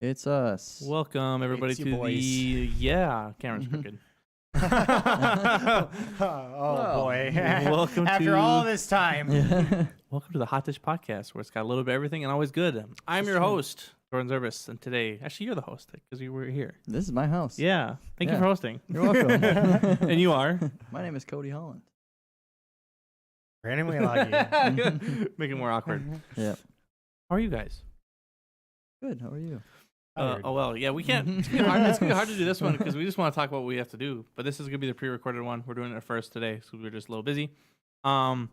It's us. Welcome everybody It's to your boys. Cameron's crooked. Oh boy! Welcome After to- all this time, Welcome to the Hot Dish Podcast, where it's got a little bit of everything and always good. I'm your host, Jordan Zervis, and today, actually, you're the host because you were here. This is my house. Yeah, thank you Yeah. for hosting. You're welcome. And you are My name is Cody Holland. randomly lucky. make it more awkward. Yeah. How are you guys? Good. How are you? Oh well, yeah, we can't. It's gonna be hard to do this one because we just want to talk about what we have to do. But this is gonna be the pre-recorded one. We're doing it first today, so we're just a little busy. Have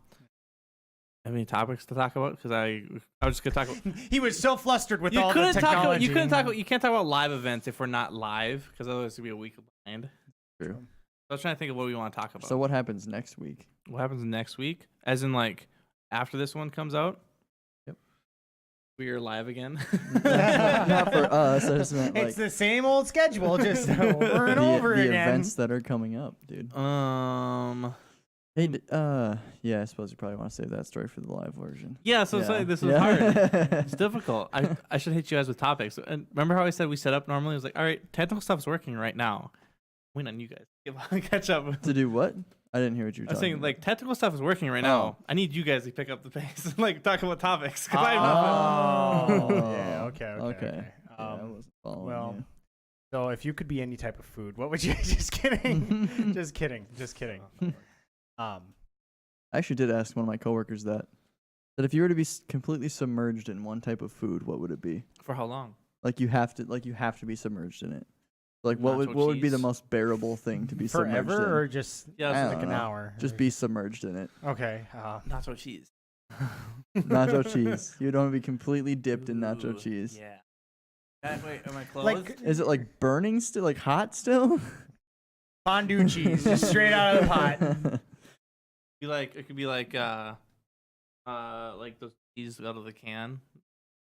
any topics to talk about? Because I was just gonna talk about. He was so flustered with You all the couldn't talk about. technology. You couldn't talk about. You can't talk about live events if we're not live, because otherwise it'd be a week behind. True. So I was trying to think of what we want to talk about. So what happens next week? What happens next week? As in, like, after this one comes out. Yep. We are live again. Not for us. I just meant like It's the same old schedule, just over and the, over the again. events that are coming up, dude. Hey, yeah, I suppose you probably want to save that story for the live version. Yeah. So it's Yeah. like, this is Yeah. hard. It's difficult. I should hit you guys with topics. And remember how I said we set up normally? It was like, all right, technical stuff's working right now. Wait on you guys. Catch up. To do what? I didn't hear what you were I was talking saying, about. like, technical stuff is working right now. I need you guys to pick up the pace and, like, talk about topics. 'Cause I have nothing. Oh, yeah. Okay. Okay. Yeah, I wasn't following well, you. So if you could be any type of food, what would you? Just kidding. Just kidding. Just kidding. I actually did ask one of my coworkers that if you were to be completely submerged in one type of food, what would it be? For how long? Like you have to be submerged in it. Like what Nacho would be the cheese? most bearable thing to be submerged in? forever or just Yeah, I like don't an know. hour? Just be submerged in it. Okay. Nacho cheese. Nacho cheese. You don't want to be completely dipped in nacho Ooh, cheese. Yeah. Wait, am I close? Like Is it like burning still, like hot still? fondue cheese, just straight out of the pot. It could be like the cheese out of the can.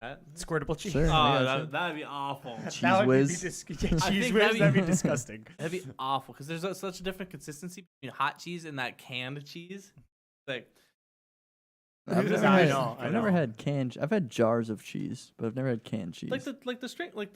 That? Squirtable cheese. Sure. Oh, I gotcha. that'd be awful. Cheese That would whiz. be I cheese think whiz. That'd be disgusting. That'd be awful because there's such a different consistency between hot cheese and that canned cheese. Like, I've never, I had, know, I I've never know. had canned. I've had jars of cheese, but I've never had canned cheese. like the string, when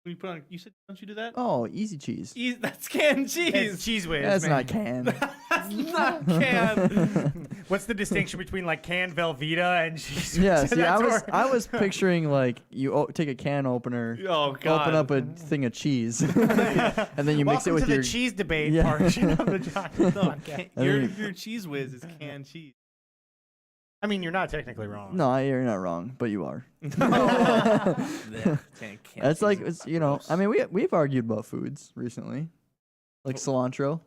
you put on. You said, don't you do that? Oh, easy cheese. That's canned It's cheese. cheese whiz. That's man. not canned. That's not canned. What's the distinction between like canned Velveeta and cheese whiz? Yeah, see, That's I was picturing like you take a can opener, Oh God. open up a thing of cheese, and then you mix it Welcome with to your. the cheese debate Yeah. portion of the Johnny No, podcast. your cheese whiz is canned cheese. I mean, you're not technically wrong. No, you're not wrong, but you are. Yeah, canned It's like cheese is it's gross. I mean we've argued about foods recently, like cilantro.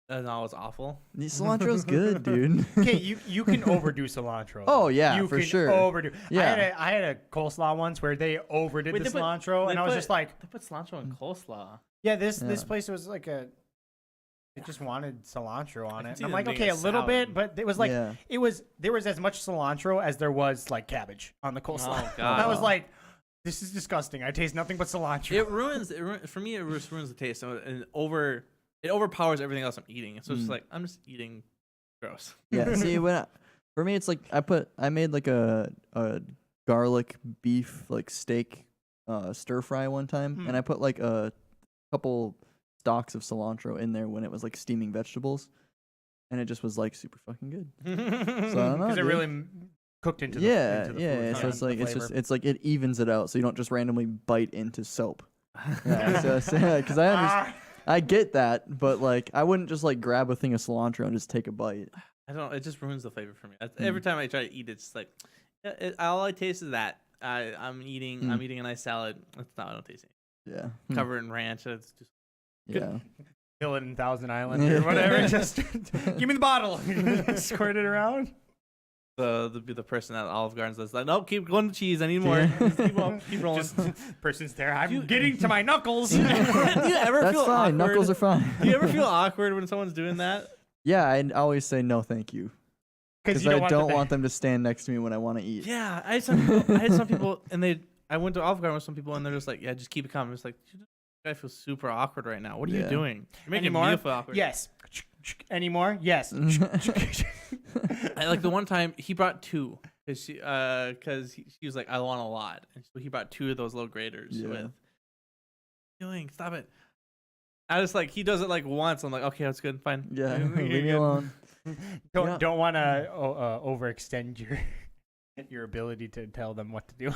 No, it's awful. Cilantro's good, dude. Okay, you can overdo cilantro. Oh, yeah, you for can sure. Overdo. Yeah. I had a coleslaw once where they overdid Wait, the they put- cilantro, and I was just like, They put cilantro in coleslaw. yeah, this Yeah. place was like a. It just wanted cilantro on can it. see I'm them like, being okay, a a little bit, salad. but it was like Yeah. there was as much cilantro as there was like cabbage on the coleslaw. Oh, God. I was like, this is disgusting. I taste nothing but cilantro. It ruins. For me, it just ruins the taste. So it overpowers everything else I'm eating. So it's just like I'm just eating gross. Yeah. See, for me, it's like I made like a garlic beef like steak stir fry one time, and I put like a couple stalks of cilantro in there when it was like steaming vegetables, and it just was like super fucking good. So I don't know. Because it dude. really cooked into the Yeah, into the yeah. food, So it's the like flavor. it's like it evens it out, so you don't just randomly bite into soap. Yeah, because I understand. I get that, but like I wouldn't just like grab a thing of cilantro and just take a bite. I don't. It just ruins the flavor for me. Every time I try to eat it, it's like all I taste is that I'm eating a nice salad. That's not. I don't taste it. Yeah. Cover it in ranch. It's just Yeah. Kill it in Thousand Island or whatever. Just give me the bottle. Squirt it around. the person at Olive Garden says like, nope, keep going to cheese. I need more. Yeah. Just keep rolling. Just person's there. I'm getting to my knuckles. Do you ever That's feel fine. awkward? Knuckles are fine. Do you ever feel awkward when someone's doing that? Yeah, I always say no, thank you, because you I don't the want them to stand next to me when I want to eat. Yeah, I had some people, and I went to Olive Garden with some people, and they're just like, yeah, just keep it coming. It's like, I feel super awkward right now. What are you Yeah. doing? You're making Anymore? me feel awkward. Yes. Any more? Yes. I, like the one time he brought two, because she was like, I want a lot, and so he brought 2 of those little graters Yeah. with. Doing, stop it. I just like he does it like once. I'm like, okay, that's good, fine. Yeah, You're leave me good. alone. Don't Yeah. don't want to overextend your ability to tell them what to do.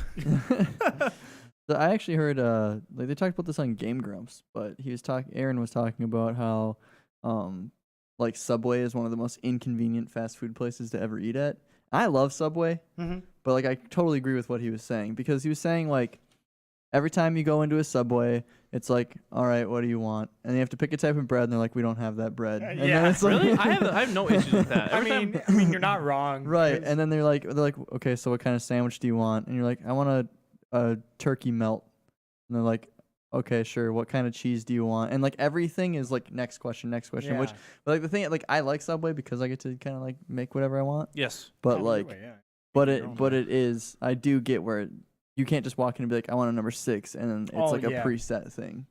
So I actually heard like they talked about this on Game Grumps, but Aaron was talking about how like Subway is one of the most inconvenient fast food places to ever eat at. I love Subway, Mm-hmm. but like I totally agree with what he was saying, because he was saying like every time you go into a Subway, it's like, all right, what do you want? And you have to pick a type of bread, and they're like, we don't have that bread. And then yeah. it's like, Really? I have no issues with that. I Every time- mean, you're not wrong. right. 'cause- And then they're like, okay, so what kind of sandwich do you want? And you're like, I want a turkey melt. And they're like, okay, sure. What kind of cheese do you want? And like everything is like next question, which, yeah. but like the thing, like I like Subway because I get to kind of like make whatever I want. yes. But Yeah, like, either way, yeah. but your own it way. is, I do get where you can't just walk in and be like, I want a number 6, and then it's Oh, like yeah. a preset thing.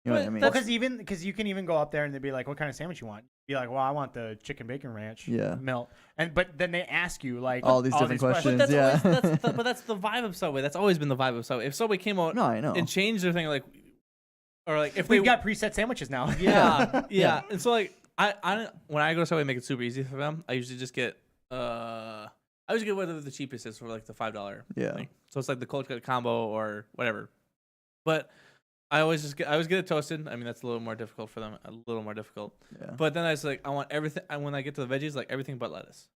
You know what I But mean? Well, because you can even go up there and they'd be like, "What kind of sandwich you want?" Be like, "Well, I want the chicken bacon ranch." Yeah. Melt. But then they ask you like All these different questions. But that's Yeah. always, but that's the vibe of Subway. That's always been the vibe of Subway. If Subway came out No, I know. and changed their thing, like, or like if We've they got preset sandwiches now. yeah. And so like I when I go to Subway, make it super easy for them. I usually just get I always get whatever the cheapest is for like the $5 Yeah. thing. So it's like the cold cut combo or whatever. But I always get it toasted. I mean that's a little more difficult for them, a little more difficult. Yeah. But then I was like, I want everything. And when I get to the veggies, like everything but lettuce.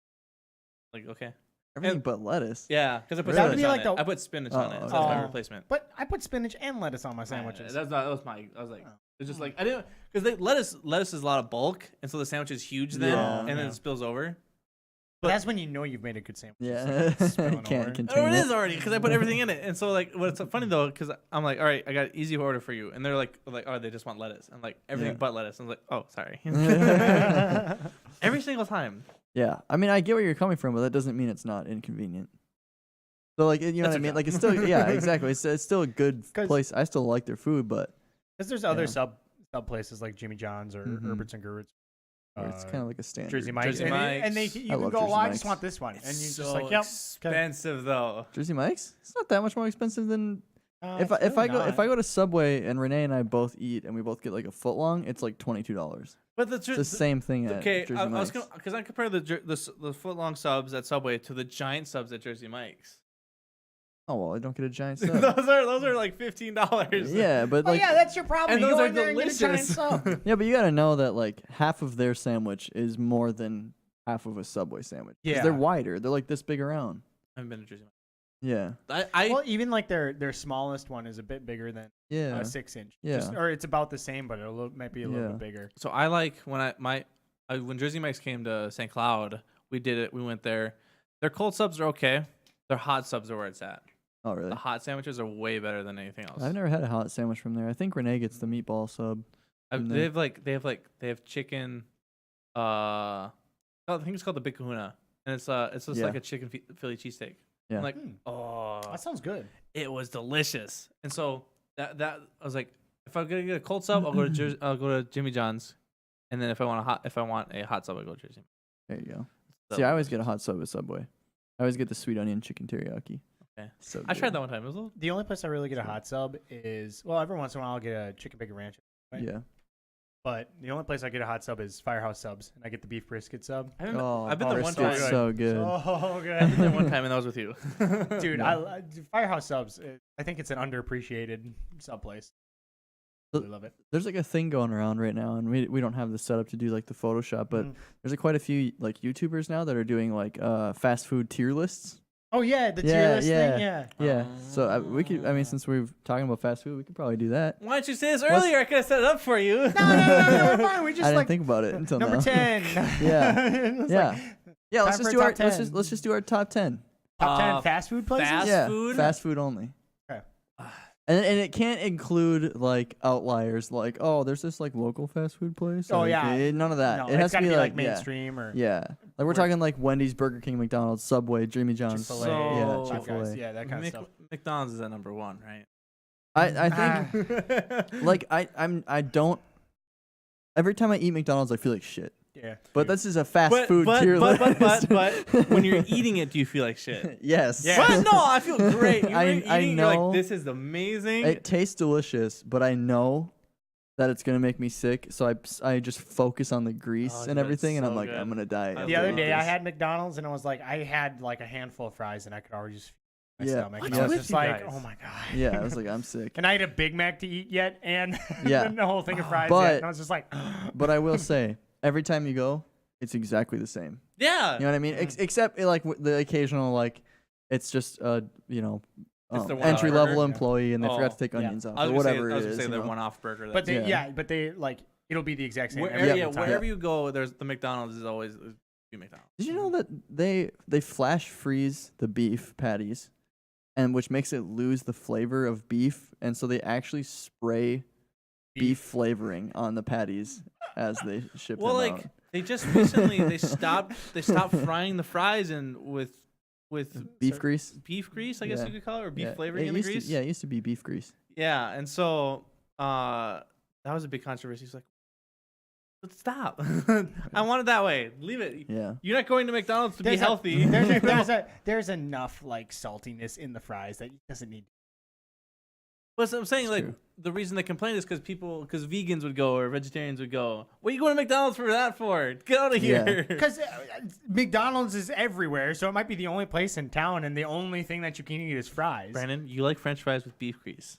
Like okay, Everything but lettuce. yeah, because I put Really? spinach That'd be on like it. the- I put spinach on it. Oh, So that's my okay. replacement. But I put spinach and lettuce on my sandwiches. That's not. That was my. I was like, Oh. it's just like I didn't because lettuce is a lot of bulk, and so the sandwich is huge then, Yeah. and then Yeah. it spills over. But that's when you know you've made a good sandwich. Yeah. It's like spilling Can't over. contain Oh, it it. is already because I put everything in it, and so like what's funny though, because I'm like, all right, I got an easy order for you, and they're like, oh, they just want lettuce. I'm like, everything Yeah. but lettuce. I'm like, oh, sorry. Every single time. Yeah, I mean, I get where you're coming from, but that doesn't mean it's not inconvenient. So, like, you know That's what I a mean? job. Like, it's still, yeah, exactly. It's still a good 'Cause- place. I still like their food, but Because there's other Yeah. sub places like Jimmy John's or Mhm. Herbert's and Gerbert's. it's kind of like a standard. Jersey Mike's. Jersey And they Mike's. you I can love go, Jersey well, I just Mike's. want this one. It's And you so just like, yep. expensive though. Jersey Mike's. It's not that much more expensive than if it's I really go not. to Subway and Renee and I both eat and we both get like a foot long. It's like $22. But the It's the same thing at okay, Jersey I was Mike's. gonna because I compared the foot long subs at Subway to the giant subs at Jersey Mike's. Oh well, I don't get a giant sub. those are like $15. Yeah, but Oh like yeah, that's your problem. And you those go are in there and get a giant delicious. sub. yeah, but you got to know that like half of their sandwich is more than half of a Subway sandwich. 'Cause Yeah. they're wider. They're like this big around. I haven't been to Jersey Mike's. Yeah. I Well, even like their smallest one is a bit bigger than Yeah. a 6-inch. Yeah. Or it's about the same, but might be a little Yeah. bit bigger. so I like when when Jersey Mike's came to St. Cloud, we did it. We went there. Their cold subs are okay. Their hot subs are where it's at. Oh really? The hot sandwiches are way better than anything else. I've never had a hot sandwich from there. I think Renee gets the meatball sub. from They there. have chicken. I think it's called the Big Kahuna, and it's just Yeah. like a chicken Philly cheesesteak. Yeah. I'm like, Hmm. oh, That sounds good. it was delicious. And so that I was like, if I'm gonna get a cold sub, I'll go to I'll go to Jimmy John's, and then if I want a hot sub, I go to Jersey. There you go. So See, I always get a hot sub at Subway. I always get the sweet onion chicken teriyaki. Okay. So I tried good. that one time. It was a little. The only place I really get a hot sub is, well, every once in a while I'll get a chicken bacon ranch. right? Yeah. But the only place I get a hot sub is Firehouse Subs, and I get the beef brisket sub. I haven't, Oh, I've been there one time. brisket's so good. Oh, I've been good. there one time, and that was with you, Dude, Yeah. Firehouse Subs, I think it's an underappreciated sub place. So- Really love it. There's like a thing going around right now, and we don't have the setup to do like the Photoshop, but Mhm. there's like quite a few like YouTubers now that are doing like fast food tier lists. Oh, yeah, the tier Yeah, list yeah. thing, yeah. Yeah. So we could. I mean, Ah. since we're talking about fast food, we could probably do that. Why didn't you say this What's- earlier? I could have set it up for you. No, we're fine. We I just didn't like think about it until number now. 10. Yeah. It's Yeah. like, Yeah. Let's Time just for do a our top let's 10. just do our top 10. top 10 Uh, fast food places? fast Yeah. food? Fast food only. Okay. And it can't include like outliers like, oh, there's this like local fast food place. Oh, Like, yeah. none of that. No, it it's has to gotta be like yeah. mainstream or Yeah. Like we're talking like Wendy's, Burger King, McDonald's, Subway, Jimmy John's. Chick-fil-A. So- yeah, Five Chick-fil-A. Guys, yeah, that kind of stuff. McDonald's is at number one, right? I think like I don't every time I eat McDonald's I feel like shit. Yeah. But this is a fast But food but, tier but, list. but but but when you're eating it, do you feel like shit? Yes. Yeah. What? No, I feel great. You're I eating, you're know. like, this is amazing. It tastes delicious, but I know that it's gonna make me sick, so I just focus on the grease Oh, and dude, that's everything, and I'm so like, good. I'm gonna die. I The love other day I this. had McDonald's and I was like, I had like a handful of fries and I could already just feel my Yeah. stomach. What's And I was with just you like, guys? oh my god. Yeah, I was like, I'm sick. And I had a Big Mac to eat yet, and Yeah. the whole thing of fries But- yet. And I was just like, But I will say, every time you go, it's exactly the same. yeah. You know what I mean? Except like the occasional like, it's just It's the one entry level burger? employee and they forgot Oh, to take yeah. onions off I was or gonna say, whatever I was it gonna is. say you the know? one-off burger. but they, Yeah. but they like it'll be the exact same. Wherever, every yeah, time. wherever you go, there's the McDonald's is always be McDonald's. Did you know that they flash freeze the beef patties, and which makes it lose the flavor of beef, and so they actually spray beef flavoring on the patties as they ship Well, them like out. they just recently they stopped frying the fries and with Beef grease. beef grease, I guess Yeah. you could call it, or beef Yeah, flavoring it in the used to- grease. yeah, it used to be beef grease. Yeah, and so that was a big controversy. He's like, "Let's stop. I want it that way. Leave it. Yeah. You're not going to McDonald's to be There's healthy." there's enough like saltiness in the fries that it doesn't need. But I'm saying, It's like, true. the reason they complain is because vegans would go or vegetarians would go. What are you going to McDonald's for that for? Get out of Yeah. here. Because McDonald's is everywhere, so it might be the only place in town, and the only thing that you can eat is fries. Brandon, you like French fries with beef grease.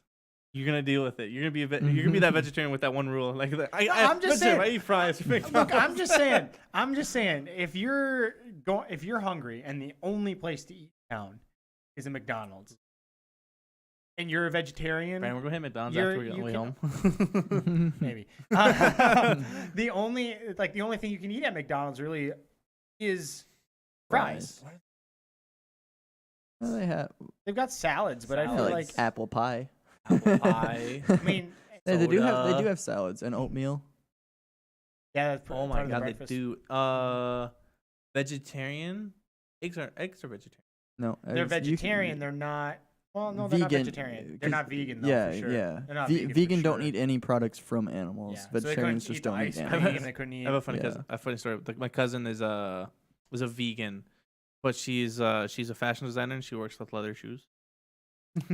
You're gonna deal with it. You're gonna be you're gonna be that vegetarian with that one rule. Like I'm just saying. I eat fries. Look, I'm just saying, if you're hungry and the only place to eat in town is a McDonald's, and you're a vegetarian, Brandon, we're going to hit McDonald's You're- after we get you way can- home. maybe. the only thing you can eat at McDonald's really is fries. Well, they have They've got salads, but I Salads. feel like like apple pie. Apple pie. I mean, They do soda. have salads and oatmeal. yeah. That's Oh part my of the god, they breakfast. do. Vegetarian. Eggs are vegetarian. No, They're you can- vegetarian. They're not. Well, no, they're not vegan, vegetarian. They're 'cause- not vegan though. Yeah, for sure. yeah. They're not vegan vegan. for don't sure. eat any products from animals. Yeah. So they Vegetarians couldn't just eat the don't eat ice animals. cream. They couldn't eat. I have a funny Yeah. cousin. A funny story. Like my cousin was a vegan, but she's a fashion designer and she works with leather shoes.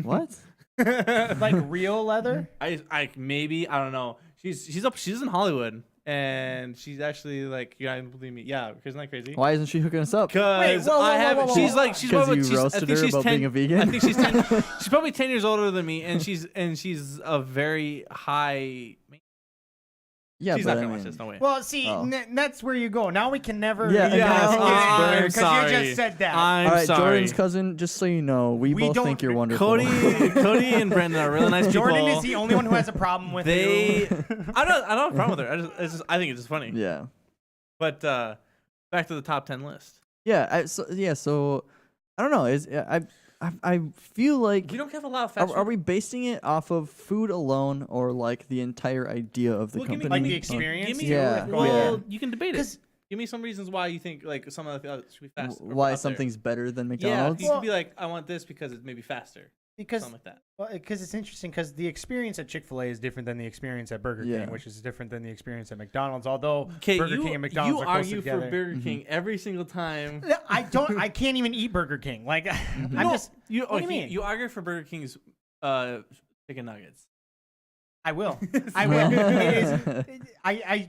What? like real leather. I maybe I don't know. She's in Hollywood and she's actually like, you don't believe me? Yeah, isn't that crazy? Why isn't she hooking us up? Because whoa, whoa, I whoa, haven't. whoa, She's whoa. like she's 'Cause probably you she's, I roasted think her she's about 10, being a vegan? I think she's 10. She's probably 10 years older than me, and she's a very high. Yeah, she's but not I gonna watch mean, this. No way. Well, see, Oh. that's where you go. Now we can never. Yeah, now yeah, we I'm because sorry. you just said that. I'm all right, sorry. Jordan's cousin. Just so you know, we both don't- think you're wonderful. Cody and Brendan are really nice people. Jordan is the only one who has a problem with They, you. I don't have a problem with her. I think it's just funny. Yeah, But back to the top 10 list. yeah. So I don't know. I feel like We don't have a lot of fast are food. we basing it off of food alone or like the entire idea of the Well, give me- company? like the Or- experience. Give me, too, Yeah, with going well, there. you can debate it. 'Cause- Give me some reasons why you think like some of the others should be fast. or why out there. something's better than Yeah, McDonald's? you could be like, I want this because it's maybe faster. because Something like that. it's interesting because the experience at Chick-fil-A is different than the experience at Burger Yeah. King, which is different than the experience at McDonald's. Although Okay, Burger King and McDonald's you are close argue together. for Burger King every single time. I can't even eat Burger King. Like I'm No, just. you. what do you okay, mean? You argue for Burger King's chicken nuggets. I will. I will. It is, I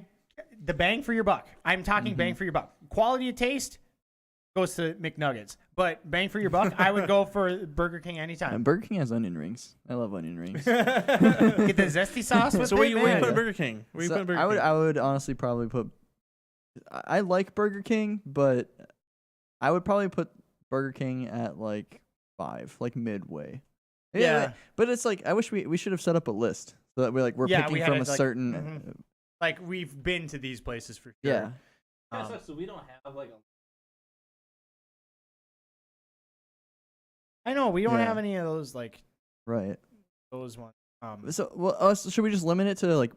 the bang for your buck. I'm talking bang for your buck. Quality of taste goes to McNuggets, but bang for your buck, I would go for Burger King anytime. And Burger King has onion rings. I love onion rings. Get the zesty sauce with So it, where you man. putting Burger King? Where you So putting Burger I would King? I would honestly probably put. I like Burger King, but I would probably put Burger King at like 5, like midway. Yeah. but it's like I wish we should have set up a list so that we're Yeah, picking we had from a it, like, certain. mhm. Like we've been to these places for sure. Yeah. So we don't have like. I know we don't Yeah. have any of those like Right. those ones. So should we just limit it to like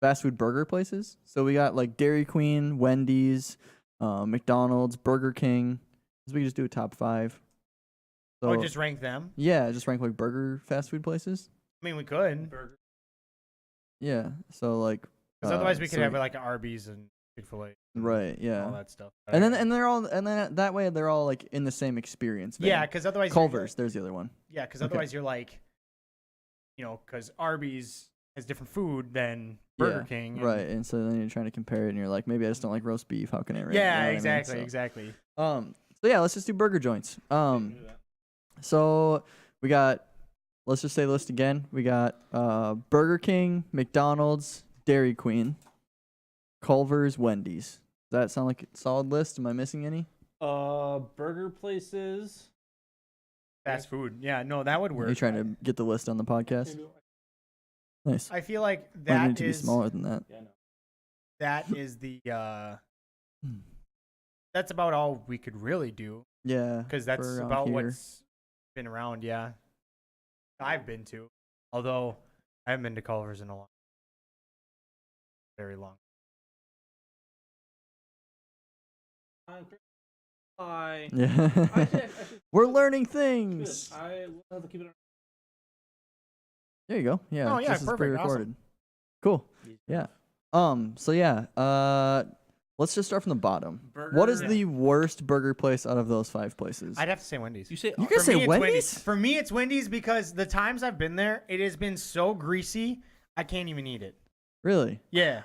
fast food burger places? So we got like Dairy Queen, Wendy's, McDonald's, Burger King. So we could just do a top 5. So or just rank them. yeah, just rank like burger fast food places. I mean, we could, Yeah. So like. because otherwise we could so have like Arby's and Chick-fil-A. Right. Yeah. all that stuff. And then that way they're all like in the same experience. yeah, vein. because otherwise Culver's. There's the other one. Yeah, because Okay. otherwise you're like, because Arby's has different food than Burger Yeah, King. Right. And so then you're trying to compare it, and you're like, maybe I just don't like roast beef. How can I rate? it? You know Yeah, what I mean? exactly, So, exactly. So yeah, let's just do burger joints. So we got. Let's just say the list again. We got Burger King, McDonald's, Dairy Queen, Culver's, Wendy's. Does that sound like a solid list? Am I missing any? Burger places. Fast food. Yeah, no, that would Are work. you trying to get the list on the podcast? Nice. I feel like Might that need to be is smaller than that. Yeah, no. that is the that's about all we could really do Yeah. because that's for around about here. what's been around. Yeah, I've been to, although I haven't been to Culver's in a long, very long. Hi. Yeah. Actually, We're learning good. things. I will have to keep it. There you go. Yeah. Oh, yeah, this is perfect. pre-recorded. Cool. Yeah. So yeah. Let's just start from the bottom. What is Burger- the worst burger place out of those 5 places? I'd have to say Wendy's. You say You For guys say me, it's Wendy's? For me, it's Wendy's because the times I've been there, it has been so greasy, I can't even eat it. Really? Yeah.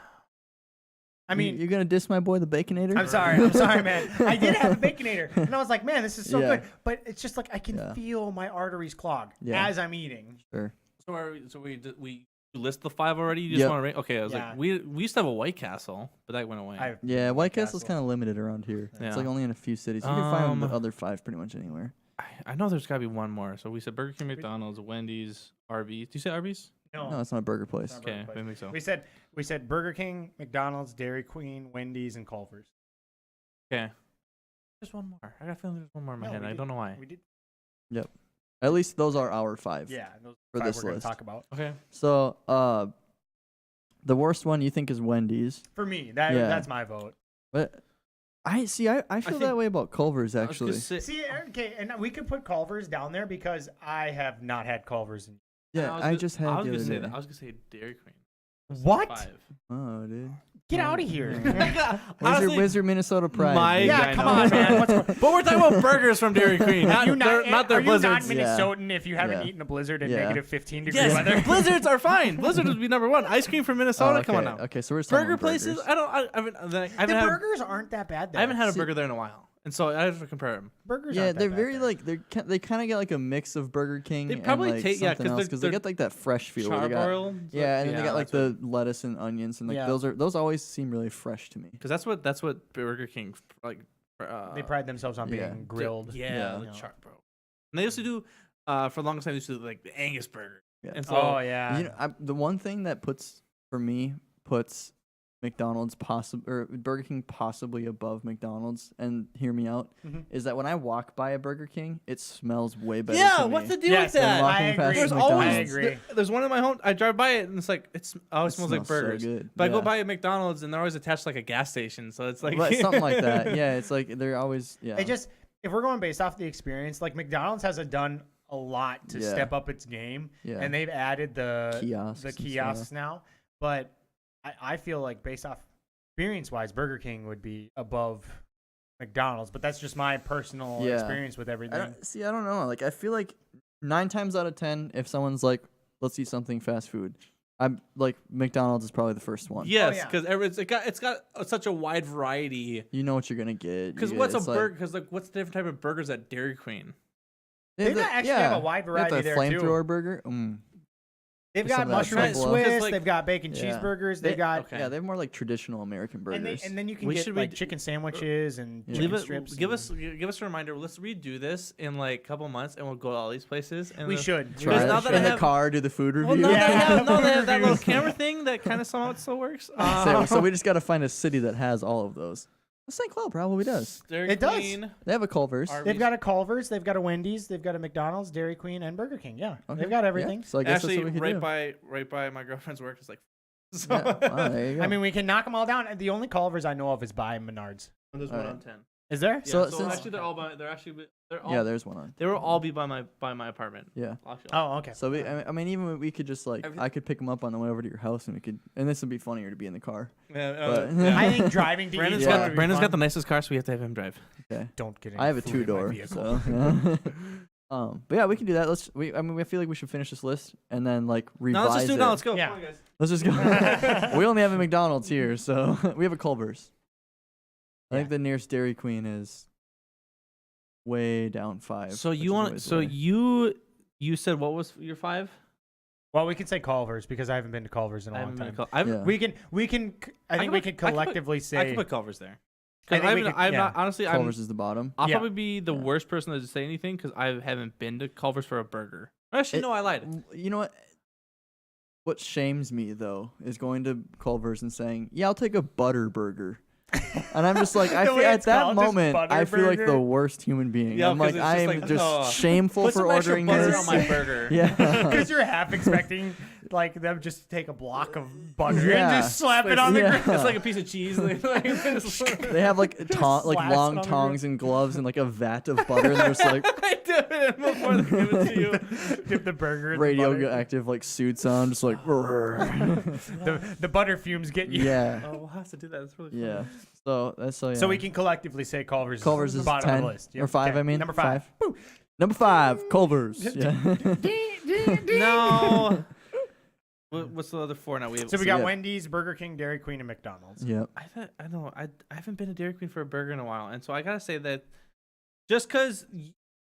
I mean, you're gonna diss my boy the Baconator? I'm sorry, man. I did have a Baconator, and I was like, man, this is so Yeah. good. But it's just like I can Yeah. feel my arteries clog Yeah. as I'm eating. Sure. So we list the 5 already. You just Yep. want to rate? Okay, I was Yeah. like, we used to have a White Castle, but that went away. Yeah, White Castle's kind of limited around here. Yeah. It's like only in a few cities. You can find the Um, other 5 pretty much anywhere. I know there's got to be one more. So we said Burger King, McDonald's, Wendy's, Arby's. Did you say Arby's? No, it's not a burger place. Not a burger Okay, place. I think so. We said Burger King, McDonald's, Dairy Queen, Wendy's, and Culver's. Okay. There's one more. I got a feeling there's one more in my No, head. we I did- don't know why. We did. At least those are our 5. Yeah, those For 5 this we're going list. to talk about. Okay. So, the worst one you think is Wendy's. For me, Yeah. that's my vote. But I feel think- that way about Culver's I was gonna actually. say- See, okay, and we could put Culver's down there because I have not had Culver's. Yeah, I just had I was the gonna other say day. that. I was gonna say Dairy Queen. What? 5. Oh, dude. Get out of here. Where's your Minnesota pride? my- dude? Yeah, I come know. on, man. What's But we're talking about burgers from Dairy Queen, not, you not, not their are you not blizzards. Minnesotan if you haven't Yeah. eaten a blizzard at Yeah. negative 15 degree Yes, weather? blizzards are fine. Blizzard would be number 1. Ice cream from Minnesota. Oh, Come on okay. now. Okay, so we're just talking Burger about places. burgers. I haven't The had. burgers aren't that bad there. I haven't had a See- burger there in a while, and so I have to compare them. burgers. Yeah, aren't that they're bad very there. like they kind of get like a mix of Burger King They and probably like take- yeah, something 'cause else they're- because they they're get like that fresh feel. where they got, Charbroiled. yeah, and then they got like that's the lettuce and onions and like Yeah. those always seem really fresh to me. because that's what Burger King like. They pride themselves on being yeah. grilled. Yeah, Yeah. the You know. charbroil. And they used to do for the longest time. They used to do like the Angus burger. Yeah. And so Oh yeah. You know, the one thing that puts McDonald's or Burger King possibly above McDonald's, and hear me out, Mhm. is that when I walk by a Burger King, it smells way better. yeah, to what's me. the deal Yes, with that? I'm walking I past agree. There's McDonald's. always I agree. there's one in my home. I drive by it and it's like it always It smells like so burgers. good. But I go Yeah. by a McDonald's and they're always attached to like a gas station, so it's like But something like that. Yeah, it's like they're always It just if we're going based off the experience, like McDonald's has done a lot to Yeah. step up its game, Yeah. and they've added the Kiosks and kiosks stuff. now. But I feel like based off experience wise, Burger King would be above McDonald's. But that's just my personal Yeah. experience with everything. I don't know. Like I feel like 9 times out of 10, if someone's like, "Let's eat something fast food," I'm like McDonald's is probably the first one. yes, yeah. because it's got such a wide variety. You know what you're gonna get. Because You what's get- a it's like- burger? Because like what's the different type of burgers at Dairy Queen? They They've actually have a wide They have variety the there flamethrower too. burger. They've Some got of that mushroom and buffalo. Swiss. Because, like- They've got bacon Yeah. cheeseburgers. They- They've got Okay. Yeah, they have more like traditional American burgers. and then you can We get should like redo- chicken sandwiches and Yeah. chicken Leave it, strips. give and- us a reminder. Let's redo this in like a couple months, and we'll go to all these places. And We then- should. Try Because it now that I in the have- car, do the food review. Well, now Yeah. they have that little camera thing that kind of somehow still works. so we just got to find a city that has all of those. St. Cloud probably does. Dairy It does. Queen, They have a Culver's. Arby's. They've got a Culver's, they've got a Wendy's, they've got a McDonald's, Dairy Queen, and Burger King. Yeah, Okay. they've got Yeah, everything. so I guess Actually, that's what we could do. right by my girlfriend's work is like. So Yeah. Wow, there you go. I mean, we can knock them all down. The only Culver's I know of is by Menards. there's All one right. on 10. Is there? Yeah, So so, since- actually, they're all Yeah, there's one on. they will all be by my apartment. Yeah. Actually. Oh, okay. So I mean, even we could just like, Everything- I could pick them up on the way over to your house, and we could, and this would be funnier to be in the car. Yeah, But- yeah. I think driving to Brandon's each Yeah. one got would be Brandon's got the fun. nicest car, so we have to have him drive. Okay. Don't get. I have a any food in my 2-door, vehicle. so. But yeah, we can do that. I mean, I feel like we should finish this list and then like revise No, let's just do it it. now. Let's go. Yeah. Come on, guys. Let's just go. We only have a McDonald's here, so we have a Culver's. I think Yeah. the nearest Dairy Queen is way down 5. So which you is want? ways So away. you said what was your 5? Well, we can say Culver's because I haven't been to Culver's in a I long haven't been time. to I've, Yeah. We can. I think we can collectively I say. can put Culver's there. I think we I'm, could- I'm yeah. not honestly. Culver's is the bottom. I'll Yeah. probably be the Yeah. worst person to say anything because I haven't been to Culver's for a burger. Actually, It- no, I lied. You know what? What shames me though is going to Culver's and saying, "Yeah, I'll take a butter burger," and I'm just like, The way at it's that called, just moment, butter I feel like burger? the worst human being. Yeah, I'm 'cause like, it's just I'm like, just oh. shameful Put for some extra ordering butter this. on my burger. Yeah. Because you're half expecting like them just to take a block of butter Yeah. and just slap it on the Yeah. ground. It's like a piece of cheese. They have like like Slaps it long on the tongs and gloves and like a vat of butter, and they're just like I did it before they give it to you. Dip the burger in the butter. radioactive like suits on, just like The butter fumes get you. yeah, Oh, we'll have to do that. That's really funny. yeah. So that's yeah. So we can collectively say Culver's, Culver's is bottom 10 of the list. or Yep. 5. Okay. I mean Number 5. Number 5, Culver's. Yeah. No. What's the other 4 now? We have. So we got yeah. Wendy's, Burger King, Dairy Queen, and McDonald's. Yep. I don't know. I haven't been to Dairy Queen for a burger in a while, and so I gotta say that just because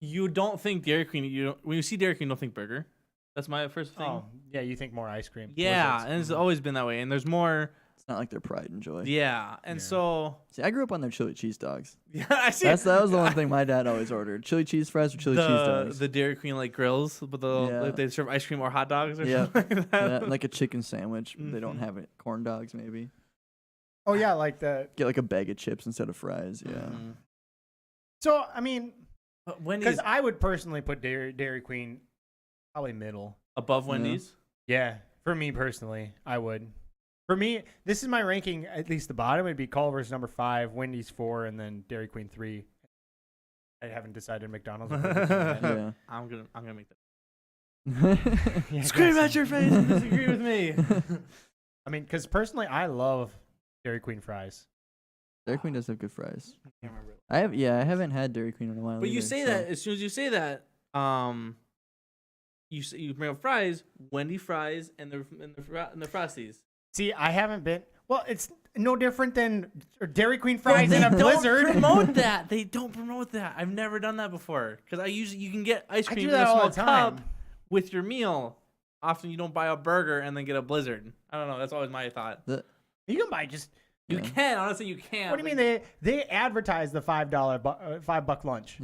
you don't think Dairy Queen, when you see Dairy Queen, you don't think burger. That's my first thing. Oh, yeah, you think more ice cream. Yeah, Blizzards. and it's always been that way. And there's more. It's not like their pride and joy. Yeah, and Yeah. so See, I grew up on their chili cheese dogs. yeah, I see. That was the one thing my dad always ordered: chili cheese fries or chili cheese dogs. the Dairy Queen like grills, but Yeah. like, they serve ice cream or hot dogs or Yeah. something like that. Yeah, and like a chicken sandwich. They don't Mhm. have it. Corn dogs, maybe. Oh, yeah, like the. Get like a bag of chips instead of fries. Yeah. Mhm. So, I mean, But Wendy's because I would personally put Dairy Queen probably middle. above Yeah. Wendy's. Yeah, for me personally, I would. For me, this is my ranking. At least the bottom would be Culver's number 5, Wendy's 4, and then Dairy Queen 3. I haven't decided McDonald's. or Burger King yet. Yeah. I'm gonna make that. Yeah, Scream guess. at your face and disagree with me. I mean, because personally, I love Dairy Queen fries. Dairy Queen does have good fries. Can't remember. I haven't had Dairy Queen in a while. But you either, say so- that as soon as you say that, you bring up fries, Wendy fries, and the Frosties. See, I haven't been. Well, it's no different than Dairy Queen fries in a Don't blizzard. promote that. They don't promote that. I've never done that before because you can get ice I cream do in a that all small the time. cup with your meal. Often you don't buy a burger and then get a blizzard. I don't know. That's always my thought. You can buy just. You Yeah. can honestly, you can. What do you mean they advertise the $5 buck lunch?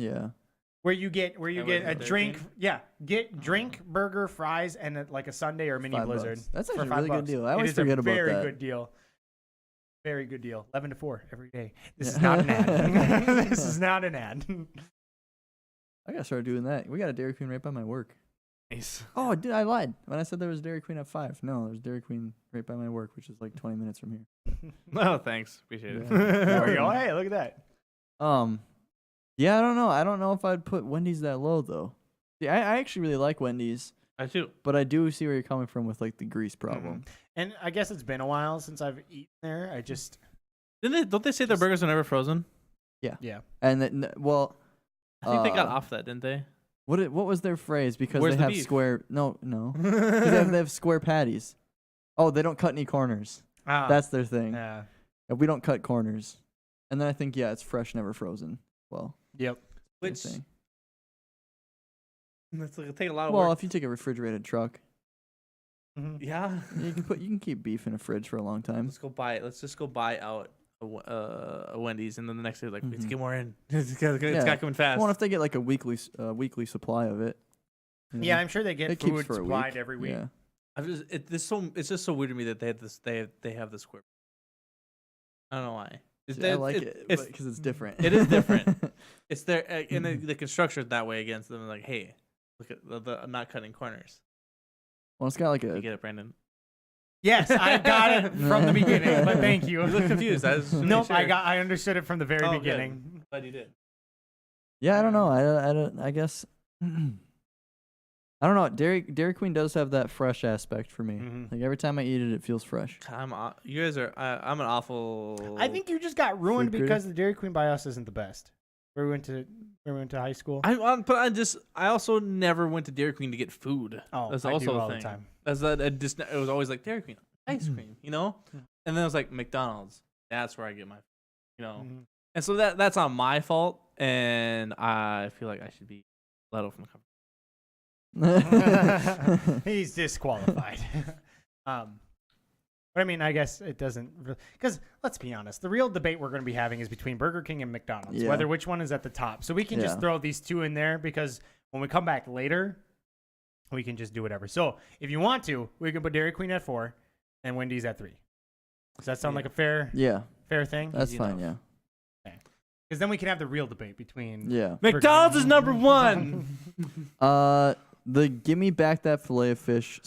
Where you get That a wasn't Dairy drink, Queen? yeah, get drink, burger, fries, and like a sundae or mini $5. blizzard. That's for actually a really $5. good deal. I It always is forget a about very that. good deal. Very good deal. 11 to 4 every day. This Yeah. is not an ad. This is not an ad. I gotta start doing that. We got a Dairy Queen right by my work. Nice. Oh, dude, I lied when I said there was Dairy Queen at 5. No, there's Dairy Queen right by my work, which is like 20 minutes from here. No, thanks. Appreciate it. Yeah. There we go. Hey, look at that. Yeah, I don't know. I don't know if I'd put Wendy's that low though. See, I actually really like Wendy's, I too. but I do see where you're coming from with like the grease problem. And I guess it's been a while since I've eaten there. I just, Don't they say their burgers are never frozen? yeah. And then, well, I think they got Uh, off that, didn't they? what was their phrase? Because Where's they the have beef? square. No. 'Cause they have square patties. Oh, they don't cut any corners. Ah, That's their thing. yeah. We don't cut corners. And then I think it's fresh, never frozen. Well, Yep. same Which thing. it's like take a lot of Well, work. if you take a refrigerated truck, Mhm. Yeah. you can keep beef in a fridge for a long time. Let's go buy it. Let's just go buy out a Wendy's, and then the next day, like, let's Mhm. get more in. it's got Yeah. coming fast. Well, if they get like a weekly supply of it. you know, Yeah, I'm sure they get it keeps food for a supplied week. every week. Yeah. It's just so weird to me that they had this. They have the square. I don't know why. I like it It's because it's different. It is different. it's their and they can structure it that way against them. Like, hey, look at the not cutting corners. Well, it's got like You a get it, Brandon. Yes, I got it from the beginning, but thank you. You look confused. I was just making Nope, sure. I understood it from the very Oh, good. beginning. Glad you did. Yeah, I don't know. I guess I don't know. Dairy Queen does have that fresh aspect for me. Mhm. Like every time I eat it, it feels fresh. You guys are. I'm an awful. I think you just got ruined Food critic? because the Dairy Queen by us isn't the best. Where we went to high school. But I also never went to Dairy Queen to get food. Oh, That's I do also a all the thing. time. That's that. It was always like Dairy Queen ice cream, you know. And then it was like McDonald's. That's where I get my, you know. Mhm. And so that's not my fault, and I feel like I should be let off from the company. He's disqualified. But I mean, I guess it doesn't because let's be honest, the real debate we're going to be having is between Burger King and McDonald's, Yeah. whether which one is at the top. So we can just Yeah. throw these two in there because when we come back later, we can just do whatever. So if you want to, we can put Dairy Queen at 4 and Wendy's at 3. Does that sound Yeah. like a fair Yeah, thing? that's Easy fine. enough. Because then we can have the real debate between. Yeah, McDonald's is number 1. yeah. The "Give Me Back That Filet of Fish"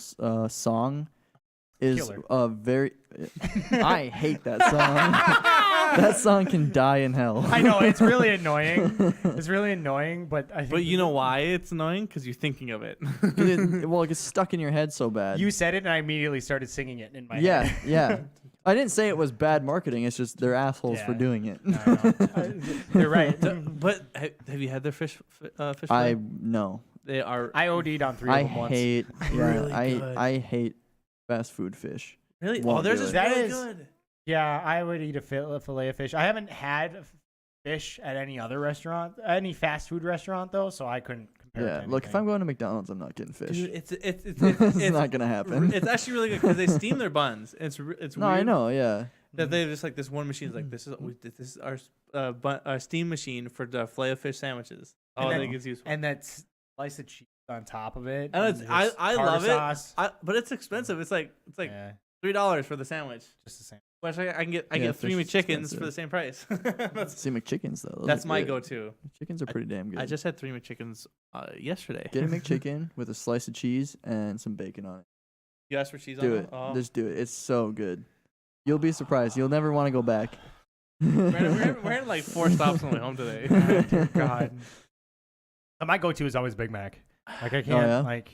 song is Killer. very. I hate that song. That song can die in hell. I know it's really annoying. It's really annoying, but I think But you know why it's annoying? Because you're thinking of it. Well, it gets stuck in your head so bad. you said it, and I immediately started singing it in my yeah, head. yeah. I didn't say it was bad marketing. It's just they're assholes for Yeah. doing it. I know. You're right. But have you had their fish? Fish I fillet? no. They are I OD'd on 3 of I them once. hate. Yeah, Really good. I hate fast food fish. really. Won't Oh, theirs do is it. That really is- good. Yeah, I would eat a fillet of fish. I haven't had fish at any other restaurant, any fast food restaurant though, so I couldn't compare. it Yeah, to look, if anything. I'm going to McDonald's, I'm not getting fish. Dude, it's it's not gonna happen. It's actually really good because they steam their buns. It's No, weird I know. Yeah. that they just like this one machine's like this is our steam machine for the filet of fish sandwiches. And Oh, I then- think it's useful. and that's slice of cheese on top of it. And and I just love tartar it. sauce. But it's expensive. It's like Yeah, $3 for the sandwich. just the same. Which I can get. I Yeah, get 3 fish is McChickens for expensive. the same price. See, McChickens though. those That's are my good. go-to. Chickens are pretty damn good. I just had 3 McChickens yesterday. get a McChicken with a slice of cheese and some bacon on it. You asked for cheese Do on it. Oh. Just do it. It's so good. You'll be surprised. You'll never want to go back. We're in like 4 stops on the way home today. God. My go-to is always Big Mac. Like I can't yeah? like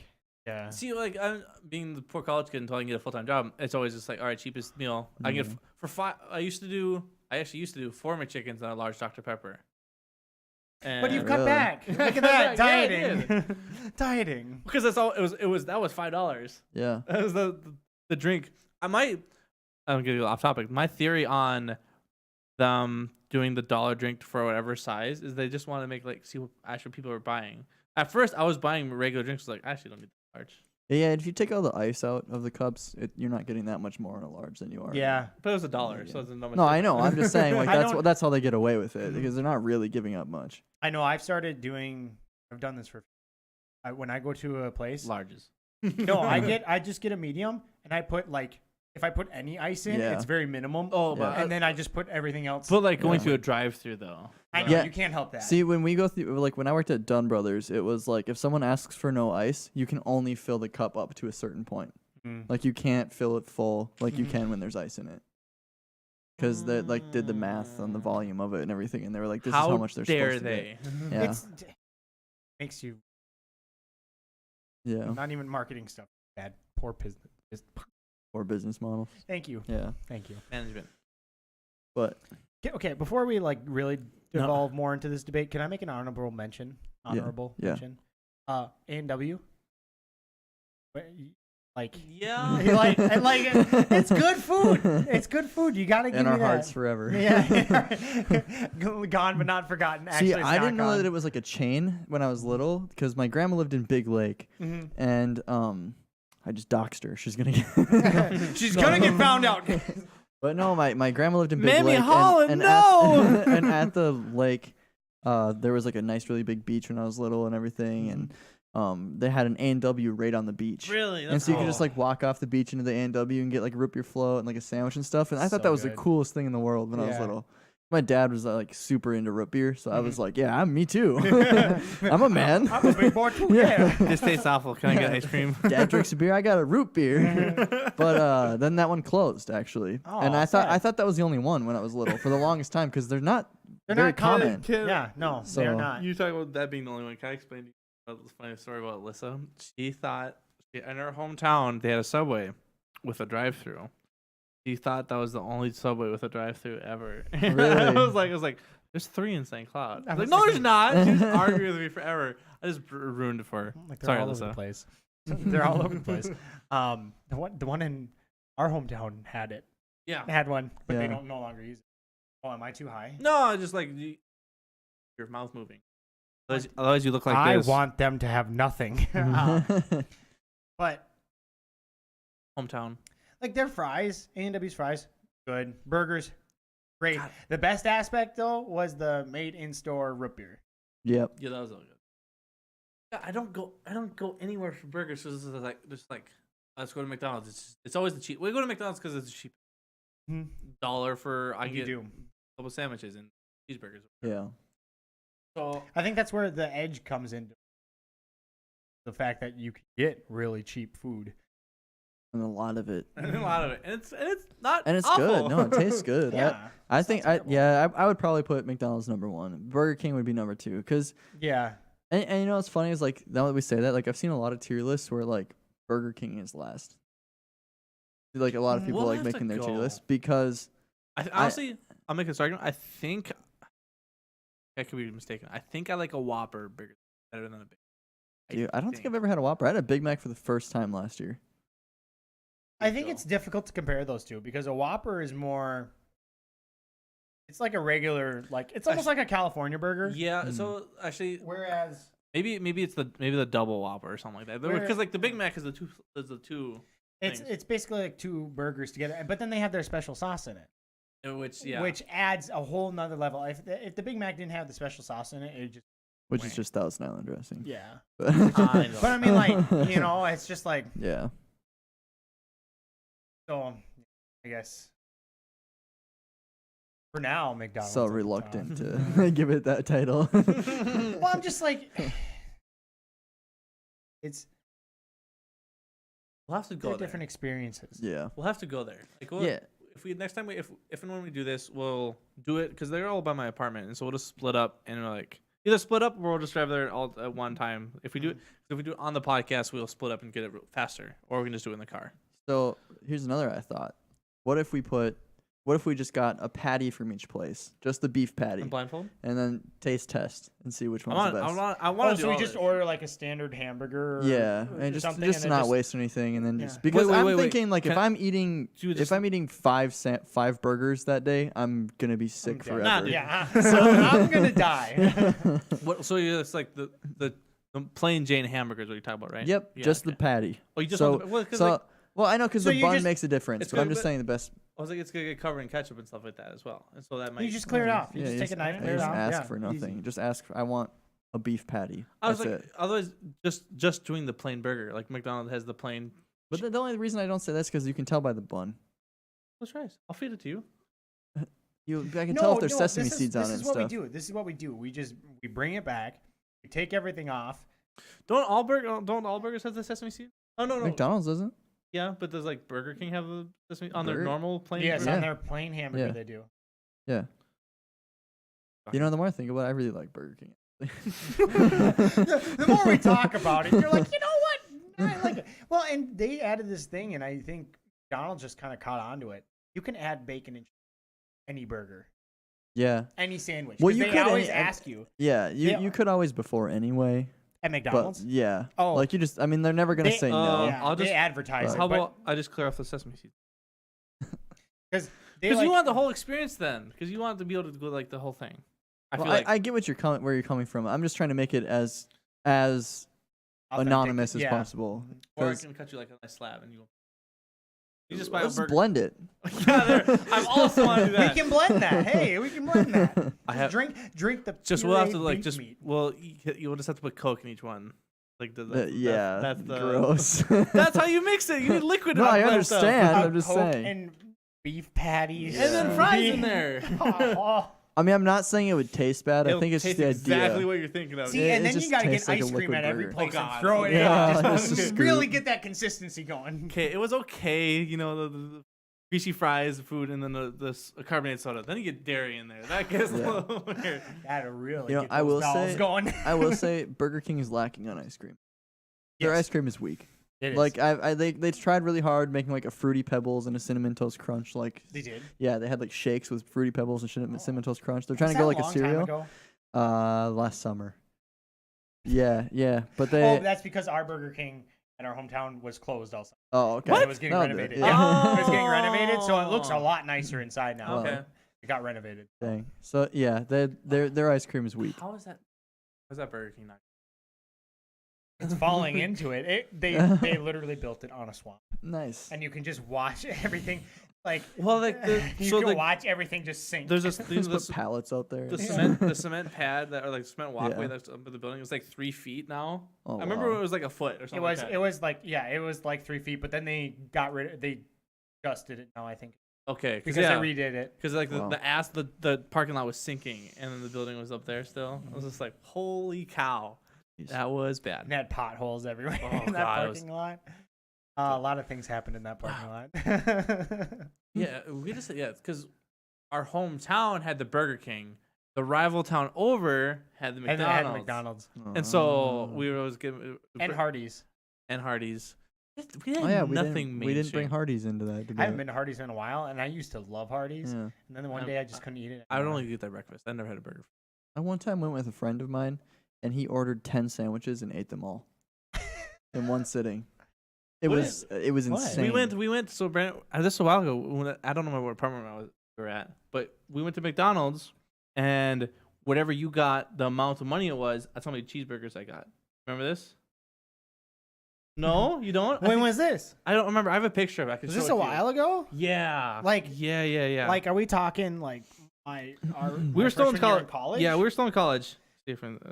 yeah. See, like I'm being the poor college kid until I can get a full-time job. It's always just like, all right, cheapest meal. I can get for 5. I actually used to do 4 McChickens and a large Dr Pepper. And But you've cut Really? back. Look at Yeah, that I dieting. Dieting. because that's all it was. That was $5. Yeah. That was the drink. I don't get you off topic. My theory on them doing the dollar drink for whatever size is they just want to make like see what actually people are buying. At first, I was buying regular drinks. Like, I actually don't need the large. Yeah. If you take all the ice out of the cups, you're not getting that much more in a large than you are. Yeah. But it was $1, Yeah. so it's not much. No, I know. I'm just saying, like I don't- that's how they get away with it because they're not really giving up much. I know I've done this for when I go to a place. larges. No, I just get a medium and I put like if I put any ice in, Yeah. it's very minimum. Oh, Yeah. but And then I just put everything else. but like going Yeah. to a drive-through though. I know Yeah. you can't help that. See, when we go through, like when I worked at Dunn Brothers, it was like if someone asks for no ice, you can only fill the cup up to a certain point. Mm. Like you can't fill it full like you can when there's ice in it. Because they like did the math on the volume of it and everything, and they were like, "This is how much they're dare supposed to get." they? Yeah, It's makes you yeah, not even marketing stuff. Bad, poor business. or business models. Thank you, Yeah, thank you. Management. but Okay, before we like really No. devolve more into this debate, can I make an honorable mention? Yeah. Mention. A&W. Like Yeah. like it's good food. It's good food. You gotta give in me our that. hearts forever. Yeah, gone but not forgotten. Actually, See, it's I not didn't know gone. that it was like a chain when I was little because my grandma lived in Big Lake, Mhm. and I just doxed her. She's gonna get. She's gonna get found out. But no, my grandma lived in Big Mammy Lake. Holland, and no! and at the lake, there was like a nice, really big beach when I was little and everything, and they had an A&W right on the beach. Really? And That's so you could cool. just like walk off the beach into the A&W and get like root beer float and like a sandwich and stuff. And I thought So that was good. the coolest thing in the world when I was Yeah. little. My dad was like super into root beer, so I was like, "Yeah, me too. I'm I'm a man. I'm a big boy too. Yeah. This tastes awful. Can I get ice cream? Dad drinks a beer. I got a root beer." But then that one closed actually, and Aw, I sad. thought that was the only one when I was little for the longest time because they're not They're very not common. common. Can- Yeah, no, So- they're not. You talk about that being the only one. Can I explain to you a funny story about Alyssa? She thought in her hometown they had a Subway with a drive-through. She thought that was the only Subway with a drive-through ever. Really? I was like, there's 3 in St. Cloud. I I was like, was no, like- there's not. She was arguing with me forever. I just ruined it for her. Like they're Sorry, all over the Alyssa. place. They're all over the place. The one in our hometown had it. Yeah. Had one, but they Yeah. don't no longer use it. Oh, am I too high? No, just like your mouth moving. Otherwise, you look like I this. want them to have nothing. But Hometown. like their fries, A&W's fries, good. Burgers, great. God. The best aspect though was the made in store root beer. Yep. Yeah, that was all good. Yeah, I don't go anywhere for burgers. So this is like let's go to McDonald's. It's always the cheap. We go to McDonald's because it's cheap. $1 for I You get do. a couple sandwiches and cheeseburgers. Yeah. So I think that's where the edge comes into the fact that you can get really cheap food. And a lot of it. and a lot of it, and it's not And it's awful. good. No, it tastes good. Yeah. I It's think not terrible. I would probably put McDonald's number 1. Burger King would be number 2 because Yeah. and you know what's funny is like now that we say that, like I've seen a lot of tier lists where like Burger King is last. Like a lot of people We'll like have to making their tier go. list because Honestly, I'll make this argument. I think I could be mistaken. I think I like a Whopper burger better than a Big. dude, I don't think I've ever had a Whopper. I had a Big Mac for the first time last year. I think it's difficult to compare those two because a Whopper is more. It's like a regular, like it's almost like a California burger. Yeah. So actually, Whereas maybe it's the double Whopper or something like that. Where- Because like the Big Mac is the two it's things. basically like 2 burgers together, but then they have their special sauce in it, which adds a whole nother level. If the Big Mac didn't have the special sauce in it, it just Which is just Thousand Island dressing. yeah. I know. But I mean, like it's just like Yeah. so. I guess for now, McDonald's. So at the reluctant top. to give it that title. Well, I'm just like, it's We'll have to go they're there. different experiences. Yeah. We'll have to go there. Like, Yeah. If we next time if and when we do this, we'll do it because they're all by my apartment, and so we'll just split up and we're like either split up or we'll just drive there all at one time. If we do it on the podcast, we'll split up and get it faster, or we can just do it in the car. So here's another thought. What if we just got a patty from each place, just the beef patty, And blindfold. and then taste test and see which I one's want. the best. I want Oh, to so we just order like a standard hamburger. Yeah, or and just something, just to and then not waste anything, and then Yeah. just because Wait, I'm wait, wait. thinking like if Can- I'm eating Do you if just- I'm eating five burgers that day, I'm gonna be sick dead. forever. Nah, dude. Yeah, so I'm gonna die. What? So it's like the plain Jane hamburgers. What you talking about, right? Yep, Yeah, just the okay. patty. Oh, you just So want the, well, 'cause, so like, well, I know because So the you bun just- makes a difference, It's but I'm good, just but- saying the best. I was like, it's gonna get covered in ketchup and stuff like that as well, and so that might. You just clear it off. You Yeah, just take a knife, you clear it just off. ask Yeah, for easy. nothing. Just ask. I want a beef patty. I was That's like, it. otherwise, just doing the plain burger. Like McDonald's has the plain. But the only reason I don't say that's because you can tell by the bun. Let's try. I'll feed it to you. I can tell if there's sesame this is, seeds on this it is and what stuff. we do. This is what we do. We bring it back. We take everything off. Don't all burgers have the sesame seed? Oh no. McDonald's doesn't. Yeah, but does like Burger King have the sesame on their Burger- normal plain? Yes, burger? on their plain hamburger Yeah. they do. Yeah. You know, the more I think about it, I really like Burger King. The more we talk about it, you're like, you know what? I like it. Well, and they added this thing, and I think McDonald's just kind of caught on to it. You can add bacon in any burger, Yeah. any sandwich. Well, 'Cause you they could always any- ask you Yeah. You They- you could always before anyway. at But McDonald's. yeah. Oh. Like you just. I mean, they're never gonna They- say no. Yeah, I'll they just- advertise How it, but about I just clear off the sesame seed? because Because you want the whole experience then. Because you want to be able to go like the whole thing. I Well, feel like I get what where you're coming from. I'm just trying to make it as anonymous as possible. or I 'cause- can cut you like a nice slab and you just buy a Let's burger. blend it. Yeah, I'm also want to do We that. can blend that. Hey, we can blend that. I Just have drink the just we'll have to pureed like beef just meat. well you'll just have to put Coke in each one. Like Yeah. that's the gross. That's how you mix it. You need liquid. No, in I that stuff. understand. Uh, I'm just Coke saying. and beef patties, And then fries in beef- there. Oh. I mean, I'm not saying it would taste bad. I It'll think it's just taste the idea. exactly what you're thinking of. See, It- and it then you just gotta get tastes like a ice cream liquid at every burger. place Oh, God. and throw it Yeah, in just a just to scoop. really get that consistency going. Okay, it was okay. You know, greasy fries, food, and then a carbonated soda. Then you get dairy in there. That gets a little weird. That'll really You know, get I those will bowels say- going. I will say Burger King is lacking on ice cream. Their Yes, ice cream is weak. it is. Like they tried really hard making like a Fruity Pebbles and a Cinnamon Toast Crunch. Like they did. yeah, they had like shakes with Fruity Pebbles and Cinnamon Toast Crunch. They're trying Was to go that like a long time cereal. ago? Last summer. Yeah, but Oh, they. that's because our Burger King in our hometown was closed also. Oh, okay. It was getting No, renovated. yeah. Yeah. It was getting renovated, so it looks a Oh. lot nicer inside now. Wow. Okay. It got renovated. Dang. So yeah, their ice cream is weak. How is that? How's that Burger King not? It's falling into it. They literally built it on a swamp, Nice. and you can just watch everything. Like Well, like you so can the, watch everything just sink. there's this Just put this pallets out there. the Yeah. cement pad that or like cement walkway Yeah. that's up in the building was like 3 feet now. Oh, I remember wow. it was like a foot or something. it was like that. it was like it was like 3 feet, but then they got rid. They adjusted it now, I think, Okay, because yeah, they redid it. because like Wow. the parking lot was sinking and then the building was up there still. I was just like, holy cow, Jeez. that was bad. And they had potholes everywhere Oh, in that God, it was- parking lot. A lot of things happened in that parking lot. Yeah, we just because our hometown had the Burger King, the rival town over had the And they had McDonald's, McDonald's and so Oh. we were always giving and Hardee's. and Hardee's. We had Oh yeah, we nothing didn't, we didn't bring mainstream. Hardee's into that. I Debate. haven't been to Hardee's in a while, and I used to love Hardee's. Yeah. And then one day I just couldn't eat it. I would anymore. only get that breakfast. I never had a burger. I one time went with a friend of mine, and he ordered 10 sandwiches and ate them all in one sitting. It What was it was What? insane. We went. So Brandon, this was a while ago. I don't know what apartment we were at, but we went to McDonald's, and whatever you got, the amount of money it was. That's how many cheeseburgers I got. Remember this? No, you don't. When was this? I don't remember. I have a picture of it. I can Was show this it a to you. while ago? Yeah. Like- yeah. Like, are we talking like our we were still in freshman year college. Yeah, we were still in college. Different.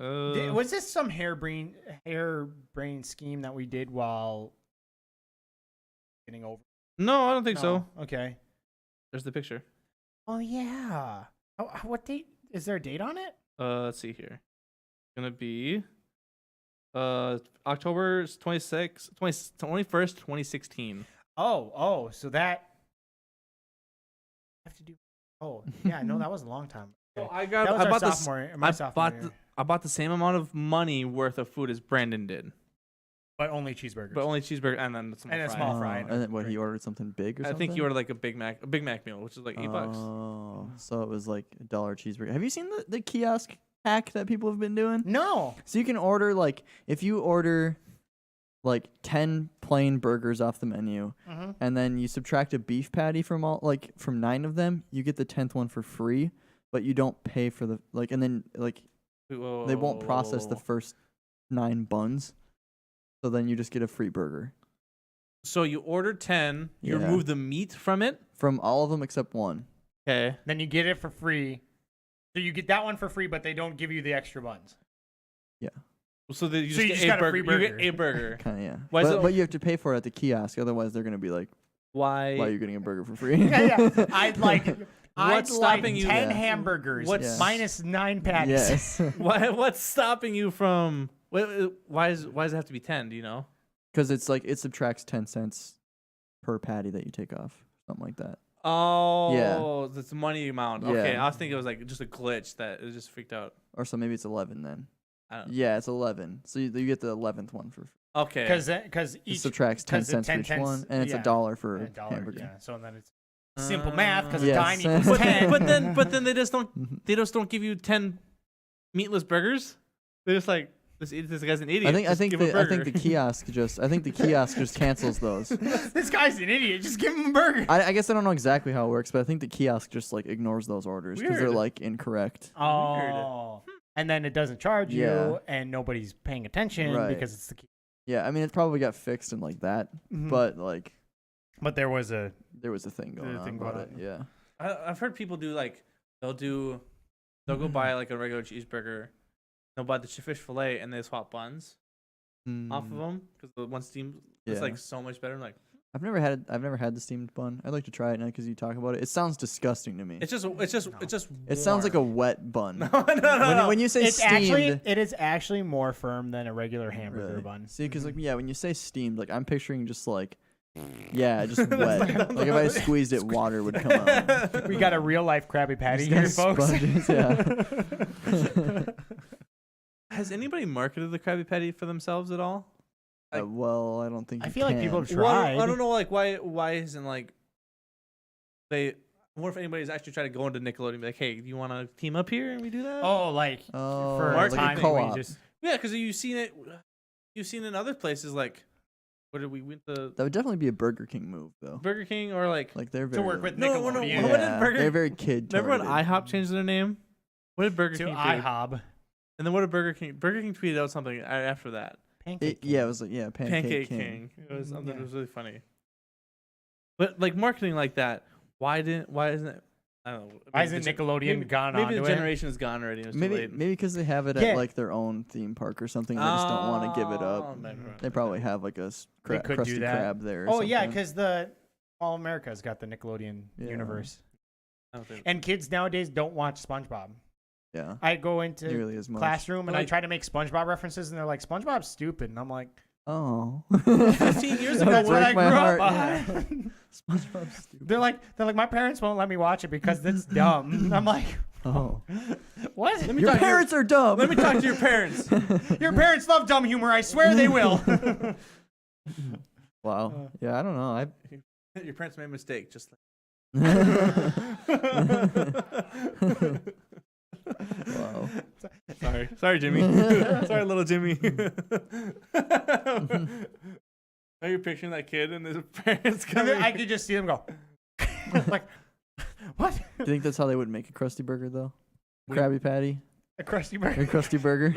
Was this some harebrained scheme that we did while getting over? No, I don't think so. No. Okay. There's the picture. Oh yeah. Oh, what date? Is there a date on it? Let's see here. It's gonna be October 21st, 2016. Oh, so that I have to do. Oh yeah, no, that was a long time. So Okay. I That was I our bought this. sophomore. My I sophomore bought year, I bought the same amount of money worth of food as Brandon did, but only cheeseburgers. but only cheeseburger and then some And a fries. small Oh, fry. and then what he ordered something big or I something. think you ordered like a Big Mac meal, which is like $8. Oh, so it was like $1 cheeseburger. Have you seen the kiosk hack that people have been doing? No. So you can order like if you order like 10 plain burgers off the menu, Mm-hmm. and then you subtract a beef patty from from 9 of them, you get the 10th one for free, but you don't pay for the and then they won't process the first 9 buns, so then you just get a free burger So you ordered 10. You Yeah. remove the meat from it. from all of them except one. Okay. Then you get it for free. So you get that one for free, but they don't give you the extra buns. So that you So just you get just a got a burger. free You burger. get a burger. Kind of yeah. Why is it- But you have to pay for it at the kiosk, otherwise they're gonna be like, Why? "Why are you getting a burger for free?" Yeah. I'd like What's stopping you- 10 Yeah. hamburgers What's- minus 9 patties. Yes, What's stopping you from? Why does it have to be 10? Do you know? because it's like it subtracts 10 cents per patty that you take off, something like that. Oh, that's the money amount. Okay, Yeah. I was thinking it was like just a glitch that it just freaked out. Or so maybe it's 11 then. I don't know. Yeah, it's 11. So you get the 11th one for free. Okay. Because It each subtracts 10 'cause the cents for 10 each cents, one, and it's yeah, $1 for a a dollar, hamburger. yeah. So then it's simple math because Yes. a dime equals But 10. but then they just don't give you 10 meatless burgers. They're just like this guy's an idiot. I think Just give him a I think the burger. kiosk just cancels those. This guy's an idiot. Just give him a burger. I guess I don't know exactly how it works, but I think the kiosk just like ignores those orders because they're Weird. like incorrect. Oh. And then it doesn't charge you, Yeah. and nobody's paying attention Right. because it's the key. Yeah, I mean it probably got fixed and like that, Mhm. but like But there was a there was a thing going There's a on thing about going it. on. Yeah. I've heard people do like they'll go buy like a regular cheeseburger, they'll buy the fish fillet and they swap buns off of them because the one steamed is Yeah. like so much better. Like I've never had the steamed bun. I'd like to try it now because you talk about it. It sounds disgusting to me. it's just It sounds like a warm. wet bun. no. When you say it's steamed, it is actually more firm than a regular hamburger really. bun. See, because like when you say steamed, like I'm picturing just like Yeah, just wet. Like if I squeezed it, water would come out. We got a real life Krabby Patty Just here, got folks. sponges, yeah. Has anybody marketed the Krabby Patty for themselves at all? Well, I don't think. I you feel like can. people have Why, tried. I don't know, like why isn't like they? I wonder if anybody's actually tried to go into Nickelodeon and be like, hey, do you want to team up here and we do that? Oh, like Oh, for like a a time co-op. we just yeah, because you've seen it in other places like what did we went to That would definitely be a Burger King move, though. Burger King or like Like they're to very work with No, Nickelodeon. no, Yeah, what did Burger- they're very kid. remember when targeted. IHOP changed their name? What did Burger to King do? IHOB. And then what did Burger King? Burger King tweeted out something after that. Pancake. Yeah, it was like Pancake King. It was something Yeah. that was really funny. But like marketing like that, why isn't it? I don't know. Why isn't Nickelodeon gone Maybe onto the it? generation is gone already. It was too Maybe late. because they have it Yeah. at like their own theme park or something. They just don't want to give it up. Oh, maybe. They probably have like a They could do Krusty that. Krab there. Or Oh yeah, something. because the All America's got the Nickelodeon Yeah. universe, I don't think- and kids nowadays don't watch SpongeBob. yeah, I go into nearly as much. classroom and I Like- try to make SpongeBob references, and they're like, "SpongeBob's stupid," and I'm like, Oh, 15 years ago, That "That's would what I break grew my up heart. on." SpongeBob's stupid. They're like, my parents won't let me watch it because it's dumb. And I'm like, Oh, what? Let me your talk to your- parents are dumb. Let me talk to your parents. Your parents love dumb humor. I swear they will. Wow. Yeah, I don't know. Your parents made a mistake. Just Wow. sorry, Jimmy. Sorry, little Jimmy. Now you're picturing that kid and his parents And coming. then I could just see them go, like, what? Do you think that's how they would make a Krusty Burger though? What do Krabby Patty A Krusty or Burger. Krusty Burger?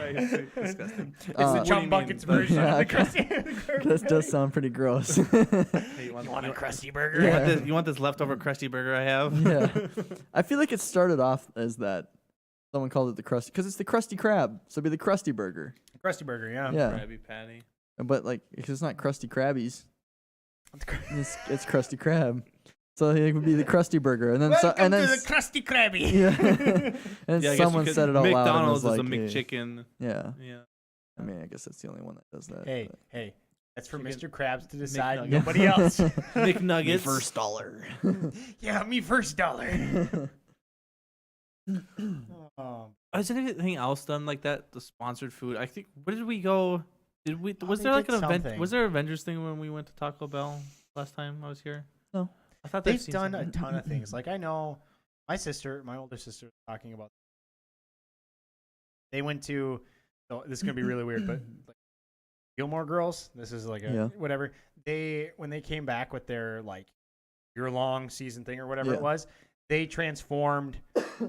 Disgusting. It's Uh, the What do you Chum mean? Buckets The- version Yeah, of the okay. Krusty. That does sound pretty gross. Hey, you You want a Krusty Burger? You Yeah. want this? You want this leftover crusty burger I have? Yeah. I feel like it started off as that. Someone called it the Krusty because it's the Krusty Krab, so it'd be the Krusty Burger. Krusty Burger, yeah. Yeah, Krabby Patty. but like because it's not Krusty Krabbies, it's Krusty Krab. So it would be the Krusty Burger, and then Welcome and then to the Krusty Krabby. yeah, and Yeah, I guess someone because said it out loud. and McDonald's was is a like, hey. McChicken. Yeah, Yeah. I mean, I guess that's the only one that does that. Hey, but- hey, that's for Chicken- Mr. Krabs to decide. McNugget. Nobody else. McNuggets. dollar. Yeah, me first dollar. Oh, Is anything else done like that? The sponsored food. I think. Where did we go? Did we? Was they there like did an event? something. Was there Avengers thing when we went to Taco Bell last time I was here? No. I thought they've seen done a something. ton of things. Like I know my older sister, was talking about. They went to. So this is gonna be really weird, but like, Gilmore Girls. This is like a Yeah. whatever. When they came back with their like year-long season thing or whatever Yeah. it was, they transformed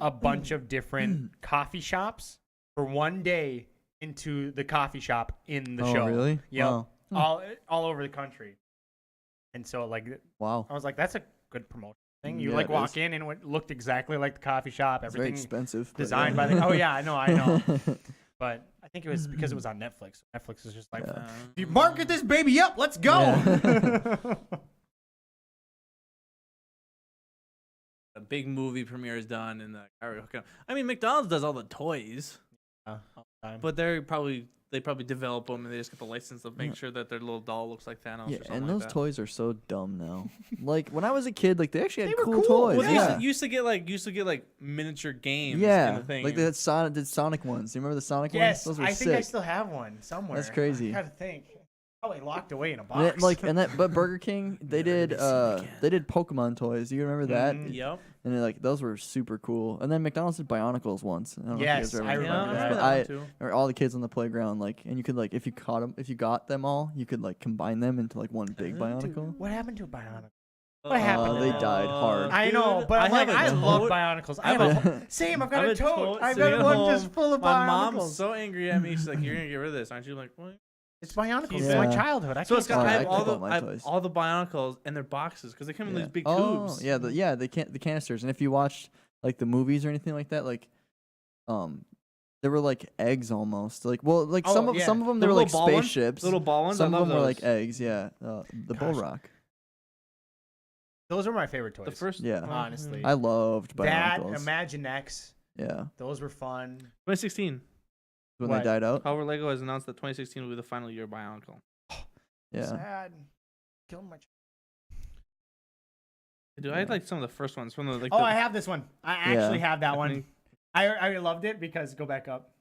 a bunch of different coffee shops for one day into the coffee shop in the Oh show. really? Yep. Wow. all over the country. And so like Wow. I was like, that's a good promotion thing. You Yeah, like it walk is. in and it looked exactly like the coffee shop. It's very Everything expensive. but designed yeah. by the. Oh yeah, I know. But I think it was because it was on Netflix. Netflix is just like, Yeah. you market this baby up. Let's go. Yeah. A big movie premiere is done, and the I mean, McDonald's does all the toys, All the time. but they probably develop them, and they just get the license to make sure that their little doll looks like Thanos. Yeah, or something and like those that. toys are so dumb now. Like when I was a kid, like they actually had They were cool cool. toys. Well, they yeah. used to get like miniature games. Yeah, kind of thing. like they had Sonic ones. Do you remember the Sonic Yes, ones? Those were I think I sick. still have one somewhere. That's crazy. I gotta think. Probably locked away in a And box. but Burger King, they Never did be seen again. they did Pokemon toys. Do you remember that? Mhm. Yep. And like those were super cool. And then McDonald's did Bionicles once. I don't know Yes, if you guys I ever remember that. that. But I I too. or all the kids on the playground, like, and you could like if you got them all, you could like combine them into like one big Dude, Bionicle. What happened to Bionicle? What happened to they them? died hard. I know, but I'm like, I love Bionicles. I have a same. I've got a tote. I've got one just full of My Bionicles. mom's so angry at me. She's like, "You're gonna get rid of this, aren't you?" I'm like, what? It's Bionicles. Keep It's it. my Yeah. childhood. I So can't it's stop. got Oh, I I have all keep the all my I have toys. all the Bionicles in their boxes because they come in Yeah. these big Oh, tubes. yeah, the canisters. And if you watched like the movies or anything like that, like they were like eggs almost. Like like Oh, some of yeah. them The they were like little ball ones? spaceships. Little ball ones. Some I of love them were those. like eggs. Yeah, the Bull Gosh. Rock. Those are my favorite toys. The first, Yeah. honestly. I loved that Bionicles. Imagine X. Yeah, Those were fun. 2016. when What? they died out. Power Lego has announced that 2016 will be the final year of Bionicle. Yeah, Sad. Killed my. Dude, I like some of the first ones from the like. Oh, the, I have this one. I actually have that I one. think- I loved it because go back up.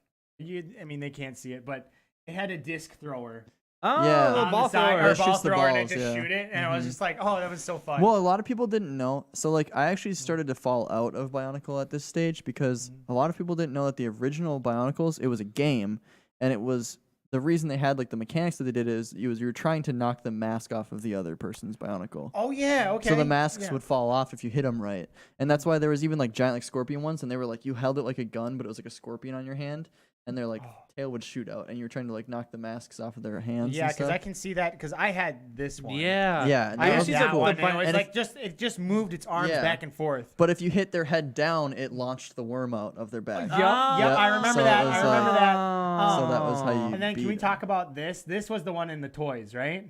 I mean, they can't see it, but it had a disc thrower. Oh, Yeah. the on ball the side, thrower. or ball Shoots the thrower, and it balls, just yeah. shoot it, and I was just like, oh, that was so fun. Well, a lot of people didn't know. So like I actually started to fall out of Bionicle at this stage because a lot of people didn't know that the original Bionicles, it was a game, and it was the reason they had like the mechanics that they did is you were trying to knock the mask off of the other person's Bionicle. Oh yeah, okay. So the masks Yeah. would fall off if you hit them right, and that's why there was even like giant like scorpion ones, and they were like you held it like a gun, but it was like a scorpion on your hand, and their like tail would shoot out, and you were trying to like knock the masks off of their hands. Yeah, and because stuff. I can see that because I had this one. Yeah. Yeah, I that had was that cool. one. And it was And like it just moved its arms Yeah. back and forth. But if you hit their head down, it launched the worm out of their back. Yep, I remember So that. it was, I remember that. so that was how you- And then can beat we it. talk about this? This was the one in the toys, right?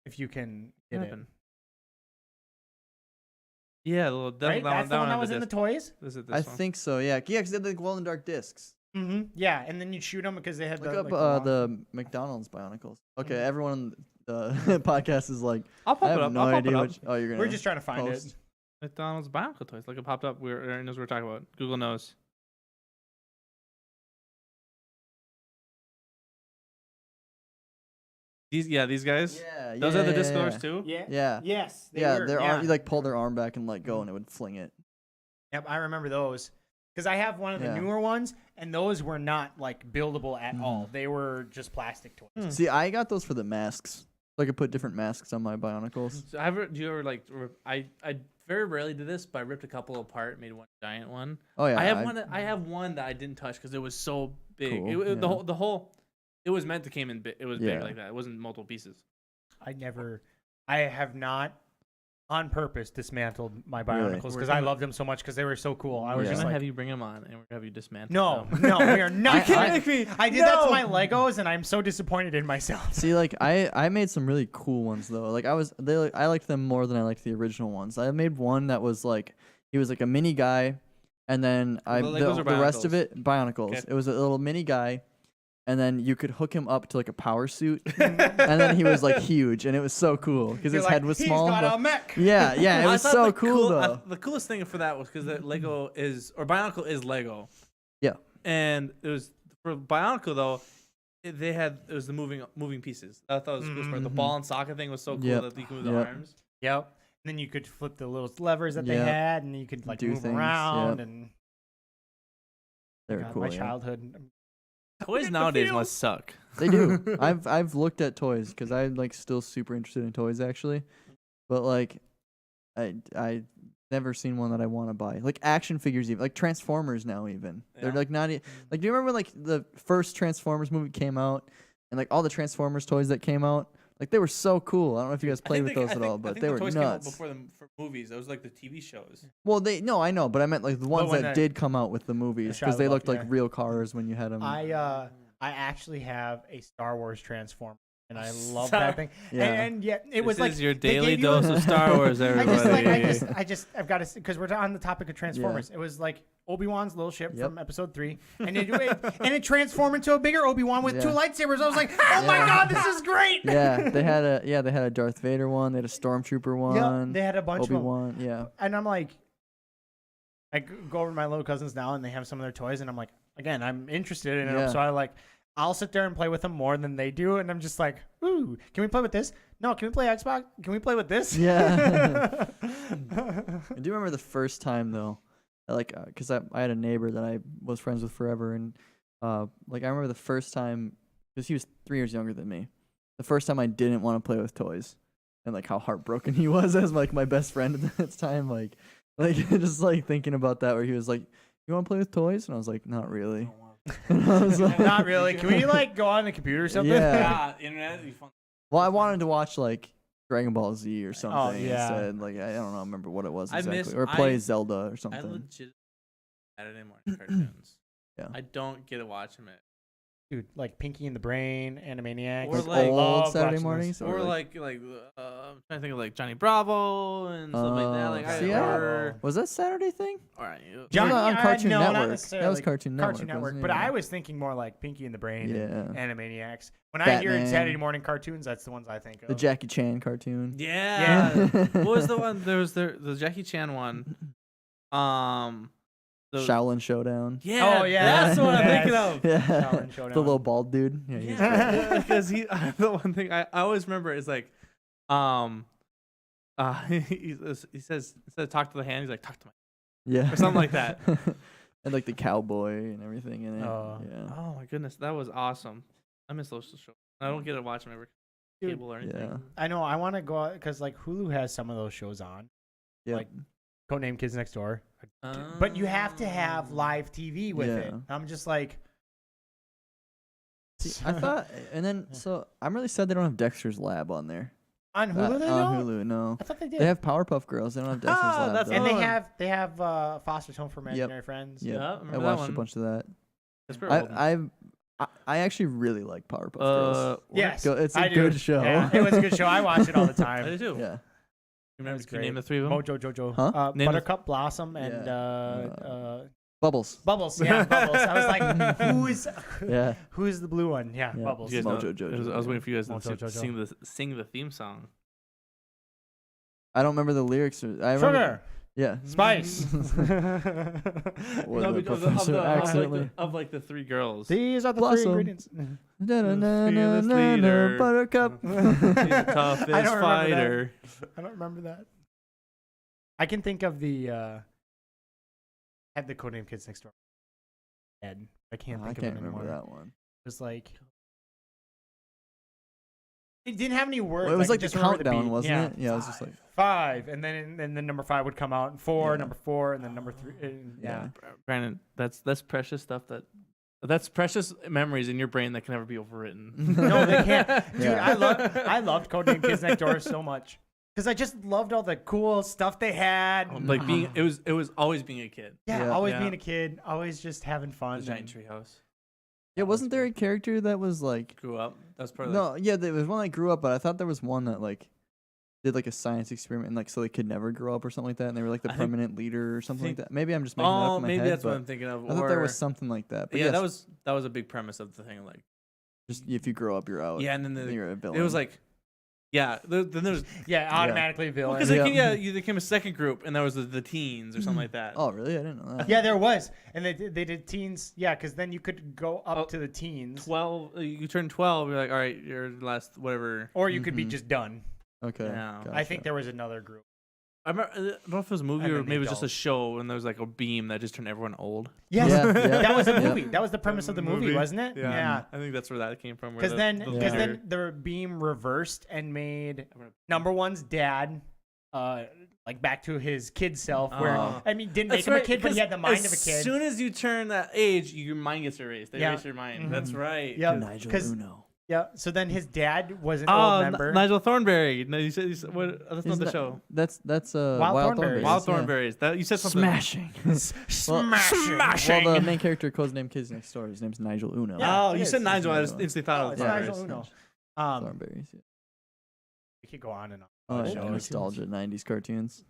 If you can What get it. happened? Yeah, the little Right? That's the one that was in the toys? This is this I one. think so. Yeah, because they had the glow in the dark discs. Mm-hmm. Yeah, and then you'd shoot them because they had Look the, up like, long- the McDonald's Bionicles. Okay, Mhm. everyone on the podcast is like, I'll pop I it have up. no I'll pop idea. it up. Which, oh, you're gonna. We're just trying to find post. it. McDonald's Bionicle toys. Like it popped up. Aaron knows what we're talking about. Google knows. These guys. Yeah, Those yeah, are the yeah, disc yeah. goers too. Yeah. Yeah, Yes. They yeah. were, Their yeah. arm, you like pull their arm back and let go, and it would fling it. Yep, I remember those. Because I have one of the Yeah. newer ones, and those were not like buildable at Mm-hmm. all. They were just plastic toys. See, I got those for the masks, so I could put different masks on my Bionicles. So do you ever like? I very rarely did this, but I ripped a couple apart, made one giant one. Oh yeah, I have one that I didn't touch because it was so big. Cool, The yeah. whole. It was meant to came in. It was big Yeah. like that. It wasn't multiple pieces. I have not on purpose dismantled my Really? Bionicles We're because I gonna- loved them so much because they were so cool. I was We're just gonna like, have you bring them on, and we're gonna have you dismantle. no, them. no, we are not. You can't make me- I did that to no. my Legos, and I'm so disappointed in myself. See, like I made some really cool ones though. Like I liked them more than I liked the original ones. I made one that was like he was like a mini guy, and then The Legos or the rest of Bionicles? it Bionicles. Okay. It was a little mini guy, and then you could hook him up to like a power suit, and then he was like huge, and it was so cool because You're his like, head was small. He's got but- a mech. yeah, yeah, it I was thought so the cool though. The coolest thing for that was because the Lego is or Bionicle is Lego. Yeah. And it was for Bionicle though. It was the moving pieces. I thought it was the coolest part. The Mhm. ball and socket thing was so cool Yep. that you could move the Yep. arms. Yep. And then you could flip the little levers that they Yep. had, and you could like Do move things, around. yep. And They're God, cool. my yeah. childhood. Toys the nowadays feels. must suck. They do. I've looked at toys because I'm like still super interested in toys actually, but like I never seen one that I want to buy. Like action figures, even like Transformers now. Even they're Yeah. like not like. Do you remember like the first Transformers movie came out and like all the Transformers toys that came out? Like they were so cool. I don't know if you guys played with those at all, but they were toys nuts. Came out before for movies. Those like the TV shows. Well, no, I know, but I meant like the ones when that the- did come out with the movies because they Shia looked LaBeouf, like yeah. real cars when you had them. I actually have a Star Wars Transformer, and I love Sorry. that thing. Yeah. And yet it was This like is your they daily gave you a- dose of Star Wars, I everybody. I've got to because we're on the topic of Transformers. It was like Obi-Wan's little ship Yep. from Episode 3, and it transformed into a bigger Obi-Wan with Yeah. two lightsabers. I was like, oh my Yeah. god, this is great! yeah, they had a Darth Vader one. They had a Stormtrooper one. Yep, they had a bunch of them. Obi-Wan. Yeah. And I'm like, I go over to my little cousins now, and they have some of their toys, and I'm like, again, I'm interested in them, Yeah. so I'll sit there and play with them more than they do, and I'm just like, ooh, can we play with this? No, can we play Xbox? Can we play with this? Yeah. I do remember the first time though, like, cause I had a neighbor that I was friends with forever, and like I remember the first time, cause he was 3 years younger than me. The first time I didn't want to play with toys, and like how heartbroken he was as like my best friend at that time. Like just like thinking about that, where he was like, "You want to play with toys?" And I was like, "Not really." And I was like, Not really. Can we like go on the computer or something? Yeah. Internet. It'd be fun. Well, I wanted to watch like Dragon Ball Z or something yeah. instead. Like I don't know, remember what it was I exactly, miss- or play I- Zelda or I something. legit Saturday morning cartoons. Yeah. I don't get to watch them at Dude, like Pinky and the Brain, Animaniacs. Or Like like old love Saturday watching those. mornings, Or like I'm trying to think of like Johnny Bravo and stuff like that. Like see, or was that Saturday thing? all right, Johnny, on Cartoon no, not Network. necessarily. That was Cartoon Network. Cartoon Network. wasn't But it? I was thinking more like Pinky and the Brain and Yeah. Animaniacs. When I hear Batman. Saturday morning cartoons, that's the ones I think of. The Jackie Chan cartoon. yeah. What was the one? There was the Jackie Chan one. The, Shaolin Showdown. yeah. Oh, yeah. That's the one I'm Yes. thinking of. Yeah. Shaolin Showdown. The little bald dude. Yeah. he's great. Yeah, because he the one thing I always remember is like, he says instead of talk to the hand, he's like talk to my. Yeah. Or something like that. And like the cowboy and everything in it. Oh. Yeah. Oh my goodness, that was awesome. I miss those shows. I don't get to watch them every Dude, cable or anything. Yeah. I know. I want to go out because like Hulu has some of those shows on. Yeah. Like Codename Kids Next Door. But you have to have live TV with it. Yeah. I'm just like, See, I thought, and then so I'm really sad they don't have Dexter's Lab on there. on Hulu they on don't? Hulu, no. I thought they did. They have Powerpuff Girls. They don't have Dexter's Lab. that's though. and Oh. they have Foster's Home for Imaginary Friends. Yep. Yeah, I remember that watched a one. bunch of that. That's pretty old. I actually really like Powerpuff Girls. Yes, It's a I do. good show. Yeah, it was a good show. I watch it all the I time. do too. Yeah. Remember? was Can you name great. the three of them? Mojo Jojo, Huh? Name the- Buttercup, Blossom, and Yeah. Bubbles. Bubbles. Yeah, Bubbles. I was like, Yeah. who's the blue one? Yeah, Yeah. Bubbles. You guys know- Mojo Jojo, I was waiting for you guys Mojo to Jojo. sing the theme song. I don't remember the lyrics. I remember. Sugar, Yeah. spice. Was No, the because professor of accidentally? like the three girls. These are the Blossom. three ingredients. Fearless leader. Buttercup. He's the toughest I don't remember that. fighter. I don't remember that. I can think of the had the Codename Kids Next Door. Ed. I can't I think can't of it remember anymore. that one. It was like it didn't have any words. Well, it was like just the remember countdown, beat. wasn't Yeah. it? Yeah, it was just like 5, and then number 5 would come out, and 4, Yeah. number 4, and then number 3. And, yeah. Brandon, that's precious stuff. That's precious memories in your brain that can never be overwritten. No, they can't. Dude, Yeah. I loved Codename Kids Next Door so much because I just loved all the cool stuff they had. Like it was always being a kid. Yeah, Yeah. always Yeah. being a kid, always just having fun. The giant and- treehouse. Yeah, wasn't there a character that was like Grew up. That's part of no, yeah, there was one that grew up, but I thought there was one that like did like a science experiment and like so they could never grow up or something like that, and they were like the I think- permanent leader or something like think- that. Maybe I'm just making it up Oh, in my maybe head, that's what but I'm thinking of. I thought there was Or- something like that. But yeah, yes, that was a big premise of the thing. Like just if you grow up, you're out. yeah, and then then you're a villain. it was like yeah. Then there's Yeah, automatically villain. because Yeah. you became a second group and that was the teens or something like that. oh really? I didn't know that. Yeah, there was, and they did teens. Yeah, because then you could go up Oh, to the teens, 12. You turn 12. You're like, all right, you're last whatever. or you could be Mhm. just done. Okay. Yeah. I think there was another group. I remember, I don't know if it was a movie And or then the maybe it was just a adults. show and there was like a beam that just turned everyone old. Yes, Yeah, yeah. that was a Yeah. movie. That was the premise of the movie, wasn't it? Yeah. I think that's where that came from. where Because the- then, the because leader- then the beam reversed and made number one's dad, like back to his kid self. Where Oh. I mean, didn't make That's him a right, kid, but he had the mind of a As kid. soon as you turn that age, your mind gets erased. They Yeah. erase your mind. Mhm. That's right. Yep. Nigel 'cause- Uno. Yeah. So then his dad was an Oh, old member. Nigel Thornberry. No, you said what? That's not Isn't the that- show. That's Wild Wild Thornberries. Thornberries. Wild yeah. Thornberries. That you said something. Smashing. Smashing. Well, the main character codes name Kids Next Door. His name's Nigel Uno. Yeah. Oh, it you is. said Nigel. I just Nigel. instantly thought Oh, it was it's Thornberries. Nigel Uno. Thornberries. Yeah. We could go on and on. Oh, Shows. yeah, nostalgia '90s cartoons.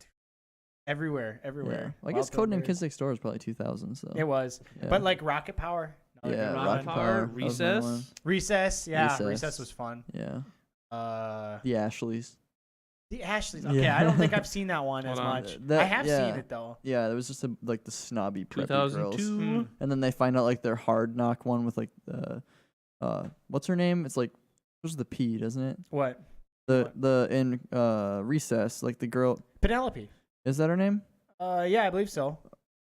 Everywhere. Yeah. Everywhere. Well, I guess Wild Codename Thornberries. Kids Next Door was probably 2000. So. It was, Yeah. but like Rocket Power. Yeah, Rocket Rocket Power, Power. that was my one. Recess. Recess. Yeah. Recess. Recess was fun. Yeah. Uh, The Ashleys. the Ashleys. Okay, Yeah. I don't think I've seen that one as Hold on. much. That- I have yeah. seen it though. Yeah, there was just like the snobby preppy 2002. girls, and then they find out like their hard knock one with like the, what's her name? It's like, what's the P, doesn't it? What? The in Recess, like the girl, Penelope. is that her name? Yeah, I believe so.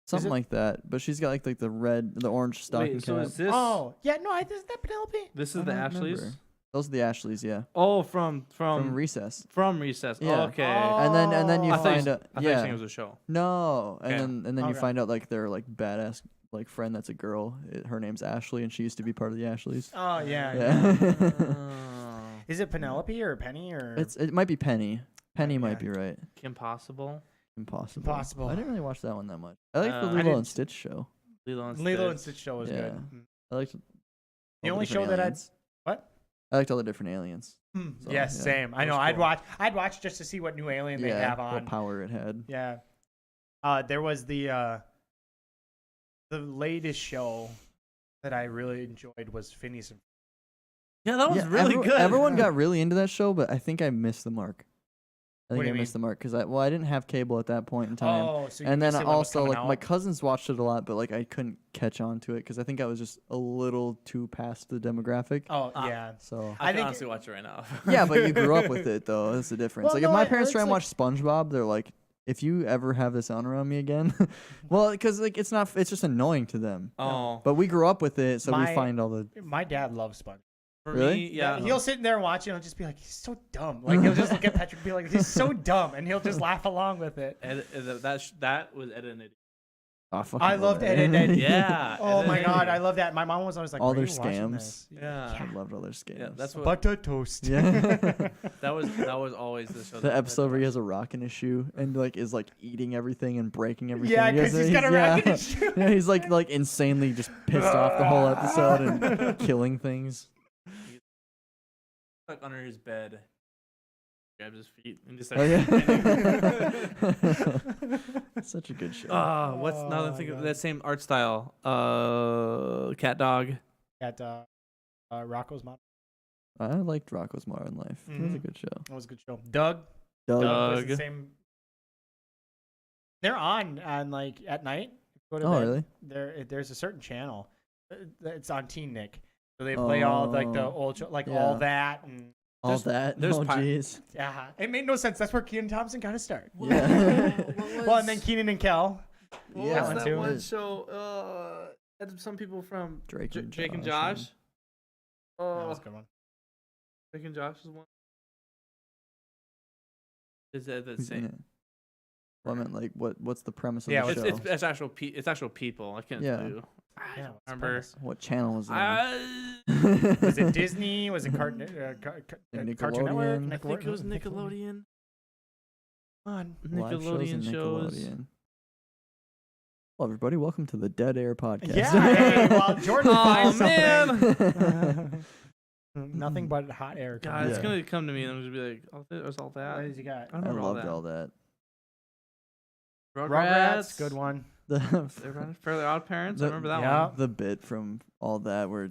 Something it- like that. But she's got like the orange stocking Wait, so cap. is this? Oh, yeah, no, isn't that Penelope? This I is the don't Ashleys. remember. Those are the Ashleys, yeah, Oh, from Recess. from Recess. Yeah. Okay. And then you I thought find you, out, I thought you were saying it yeah, was a show. no, Okay. and then you Okay. find out like their like badass like friend that's a girl. Her name's Ashley, and she used to be part of the Ashleys. Oh, yeah. Yeah. Oh. Is it Penelope or Penny or? It might be Penny. Penny might Yeah. be right. Kim Possible. Impossible. Impossible. I didn't really watch that one that much. I like the I Lilo didn't- and Stitch show. Lilo and Lilo Stitch. and Stitch show was Yeah. good. I liked The all only different show that aliens. what? I liked all the different aliens. So, Yes, yeah, same. I that know. was cool. I'd watch just to see what new alien they have what on. power it had. Yeah. There was the latest show that I really enjoyed was Phineas and Yeah, that was Yeah, really good. Everyone got really into that show, but I think I missed the mark. I What think do I you missed the mark because I didn't have cable at that point in time. Oh, so you And then missed it when it was also coming like my out? cousins watched it a lot, but like I couldn't catch on to it because I think I was just a little too past the demographic. Oh Ah. yeah. So I I can think- honestly watch it right now. yeah, but you grew up with it though. That's the difference. Well, Like no, if my I- parents it's try and like- watch SpongeBob, they're like, if you ever have this on around me again, well, because like it's just annoying to them. Oh, But we grew up with it, so we My- find all the. My dad loves SpongeBob. for Really? me, yeah. He'll sit in there and watch it and he'll just be like, he's so dumb. Like he'll just look at Patrick and be like, he's so dumb, and he'll just laugh along with it. That was Ed and Eddie. Oh, fucking I love loved it. Ed and Eddie. Yeah. Oh Ed my and god, Eddie. I love that. My mom was always like, All "Why are their you watching scams. this?" Yeah. I loved all their scams. Yeah, that's what Butter toast. Yeah. that was always the show. The episode where he has a rock in his shoe and like is like eating everything and breaking everything. Yeah, He has 'cause he's got a rock in his shoe. Yeah, he's like insanely just pissed off the whole episode and killing things. Stuck under his bed, grabs his feet, and just Oh, starts. yeah. Such a good show. What's now that I Oh, think of God. that same art style? Cat Dog. At Rocco's Mom. I liked Rocco's Modern Life. It was a Mhm. good show. That was a good show. Doug. Doug. Was the Doug. same. They're on like at night. Go to Oh, bed. really? There's a certain channel. It's on Teen Nick. So they play all like the Oh, old like yeah. all that and All There's- that. there's Oh, pi- jeez. yeah, it made no sense. That's where Keenan Thompson got to start. Yeah. Well, and then Keenan and Kel. What Yeah. was That that one one too. show? Had some people from Drake and Drake and Josh, Josh. That Oh, was a good one. Drake and Josh is one. Is that the Yeah. same? Well, I meant like what's the premise of Yeah, the It's, show? it's actual it's actual people. I can't Yeah. tell you. I Yeah, don't what's the remember. premise? What channel was it? on? Was it Disney? Was it Cartoon Cartoon Network? Nickelodeon. I think it was Nickelodeon. Nickelodeon. Come on. Live Nickelodeon shows. shows. And Nickelodeon. Hello, everybody. Welcome to the Dead Air podcast. Yeah. Hey, well, Jordan Oh, finds man. something. Nothing but hot air. God, coming it's Yeah. gonna come to me and I'm gonna be like, oh, there's all out. that. What has you got? I I remember all loved that. all that. Rugrats, good one. The Fairly Odd Parents. I The- remember that yeah. one. the bit from all that where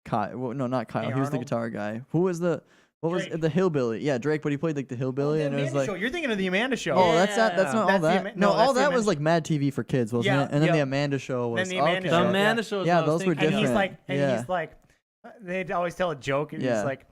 Kyle, well, no, not Kyle. Hey, he was the Arnold? guitar guy. Who was the what was Drake. the hillbilly? Yeah, Drake. But he played like the hillbilly, The and it was Amanda like, Show. You're thinking of the Amanda Show. oh, that's not Yeah. all That's the that. Ama- no, no, all that's the that was Amanda- like Mad TV for kids, wasn't Yeah, it? And then the yeah. Amanda Show was Then the Amanda okay. The Show, Amanda yeah. Show. Is Yeah, what I was those were thinking And he's of. different. like, and Yeah. he's like, they'd always tell a joke, and Yeah. he's like,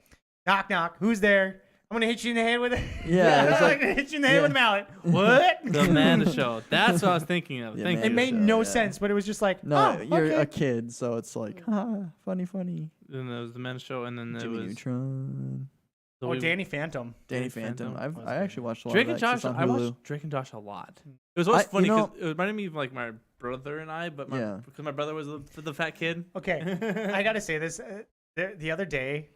knock knock, who's there? I'm gonna hit you in the head with it. Yeah, it's I'm like- gonna hit you in the head yeah. with a mallet. What? The Amanda Show. That's what I was thinking of. The Thank It you. Amanda made Show, no yeah. sense, but it was just like, No, oh, you're okay. a kid, so it's like, funny. Then there was the Amanda Show, and then there Jimmy was Neutron, the Oh, way- Danny Phantom. Danny Danny Phantom. Phantom. I actually watched a lot Drake of and that 'cause Josh. it's on I Hulu. watched Drake and Josh a lot. It was always I- funny you know- because it reminded me of like my brother and I, but Yeah. because my brother was the fat kid. Okay, I gotta say this. The other day,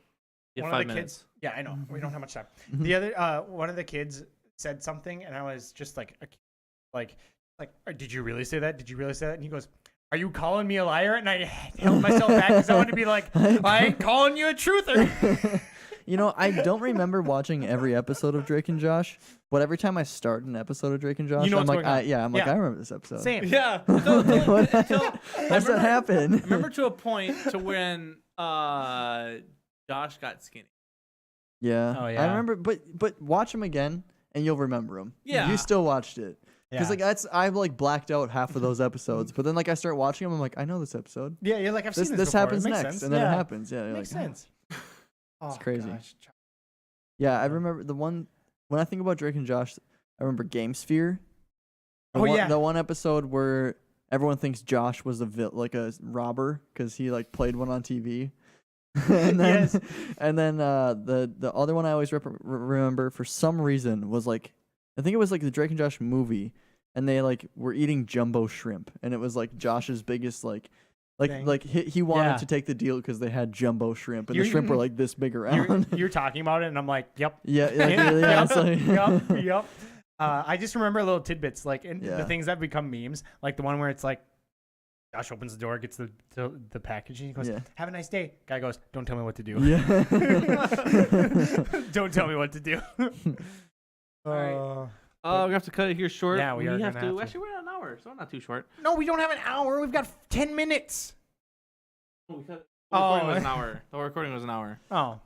Yeah, one 5 of the minutes. kids. Yeah, I know. We don't have much time. Mhm. The other, one of the kids said something, and I was just like, did you really say that? Did you really say that? And he goes, "Are you calling me a liar?" And I held myself back because I wanted to be like, I ain't calling you a truther. You know, I don't remember watching every episode of Drake and Josh, but every time I start an episode of Drake and Josh, You know I'm what's like, going on. I'm like, Yeah. I remember this episode. Same. Yeah. What- Until, How's that happen? I remember to a point to when Josh got skinny. Yeah. Oh, I yeah. remember, but watch them again and you'll remember them. Yeah. You still watched it. Because Yeah. like I've like blacked out half of those episodes, but then like I start watching them, I'm like, I know this episode. Yeah, you're like, I've This seen this before. happens It makes next, sense. and then yeah. it happens. Yeah, It you're makes like, sense. It's Oh, crazy. gosh. Yeah, I remember the one when I think about Drake and Josh, I remember Game Sphere. Oh, yeah. The one episode where everyone thinks Josh was like a robber because he like played one on TV. and then, Yes. and then the other one I always remember for some reason was like I think it was like the Drake and Josh movie, and they like were eating jumbo shrimp, and it was like Josh's biggest Thing. like he wanted Yeah. to take the deal because they had jumbo shrimp, and You're- the shrimp were like this big You're, around. you're talking about it, and I'm like, yep. yeah, like, yeah, it's like- yep. I just remember little tidbits, like in Yeah. the things that become memes, like the one where it's like, Josh opens the door, gets the package, and he goes, Yeah. "Have a nice day." Guy goes, "Don't tell me what to do. Yeah. Don't tell me what to do." We're gonna have to cut it here short. Yeah, we are have gonna have to. Actually, we're at an hour, so not too short. No, we don't have an hour. We've got 10 minutes. The recording Oh. was an hour. The recording was an hour. Oh,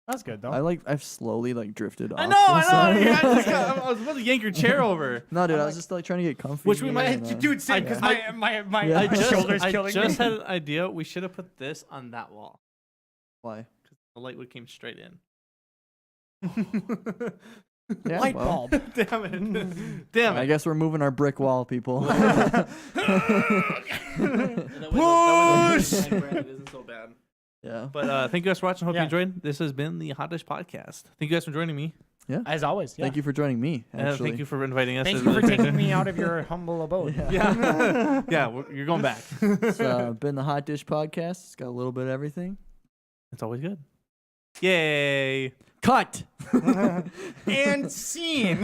that's good though. I've slowly drifted off. I to know. the side. Yeah, I was about to yank your chair over. No, dude, I'm I was just trying to get comfy. Which we might- and then- Dude, same because I- my Yeah. shoulder's killing I just me. had an idea. We should have put this on that wall. Why? The light would came straight in. Yeah, Light well, bulb. Damn it! Damn I it! guess we're moving our brick wall, people. That way it isn't so bad. Yeah. But thank you guys for watching. Hope Yeah. you enjoyed. This has been the Hot Dish Podcast. Thank you guys for joining me. As always. Yeah. Thank you for joining me. Actually. Thank you for inviting us. Thank It's you for really taking pleasure. me out of your humble abode. Yeah. Yeah, yeah. You're going back. It's been the Hot Dish Podcast. It's got a little bit of everything. It's always good. Yay! Cut. And scene.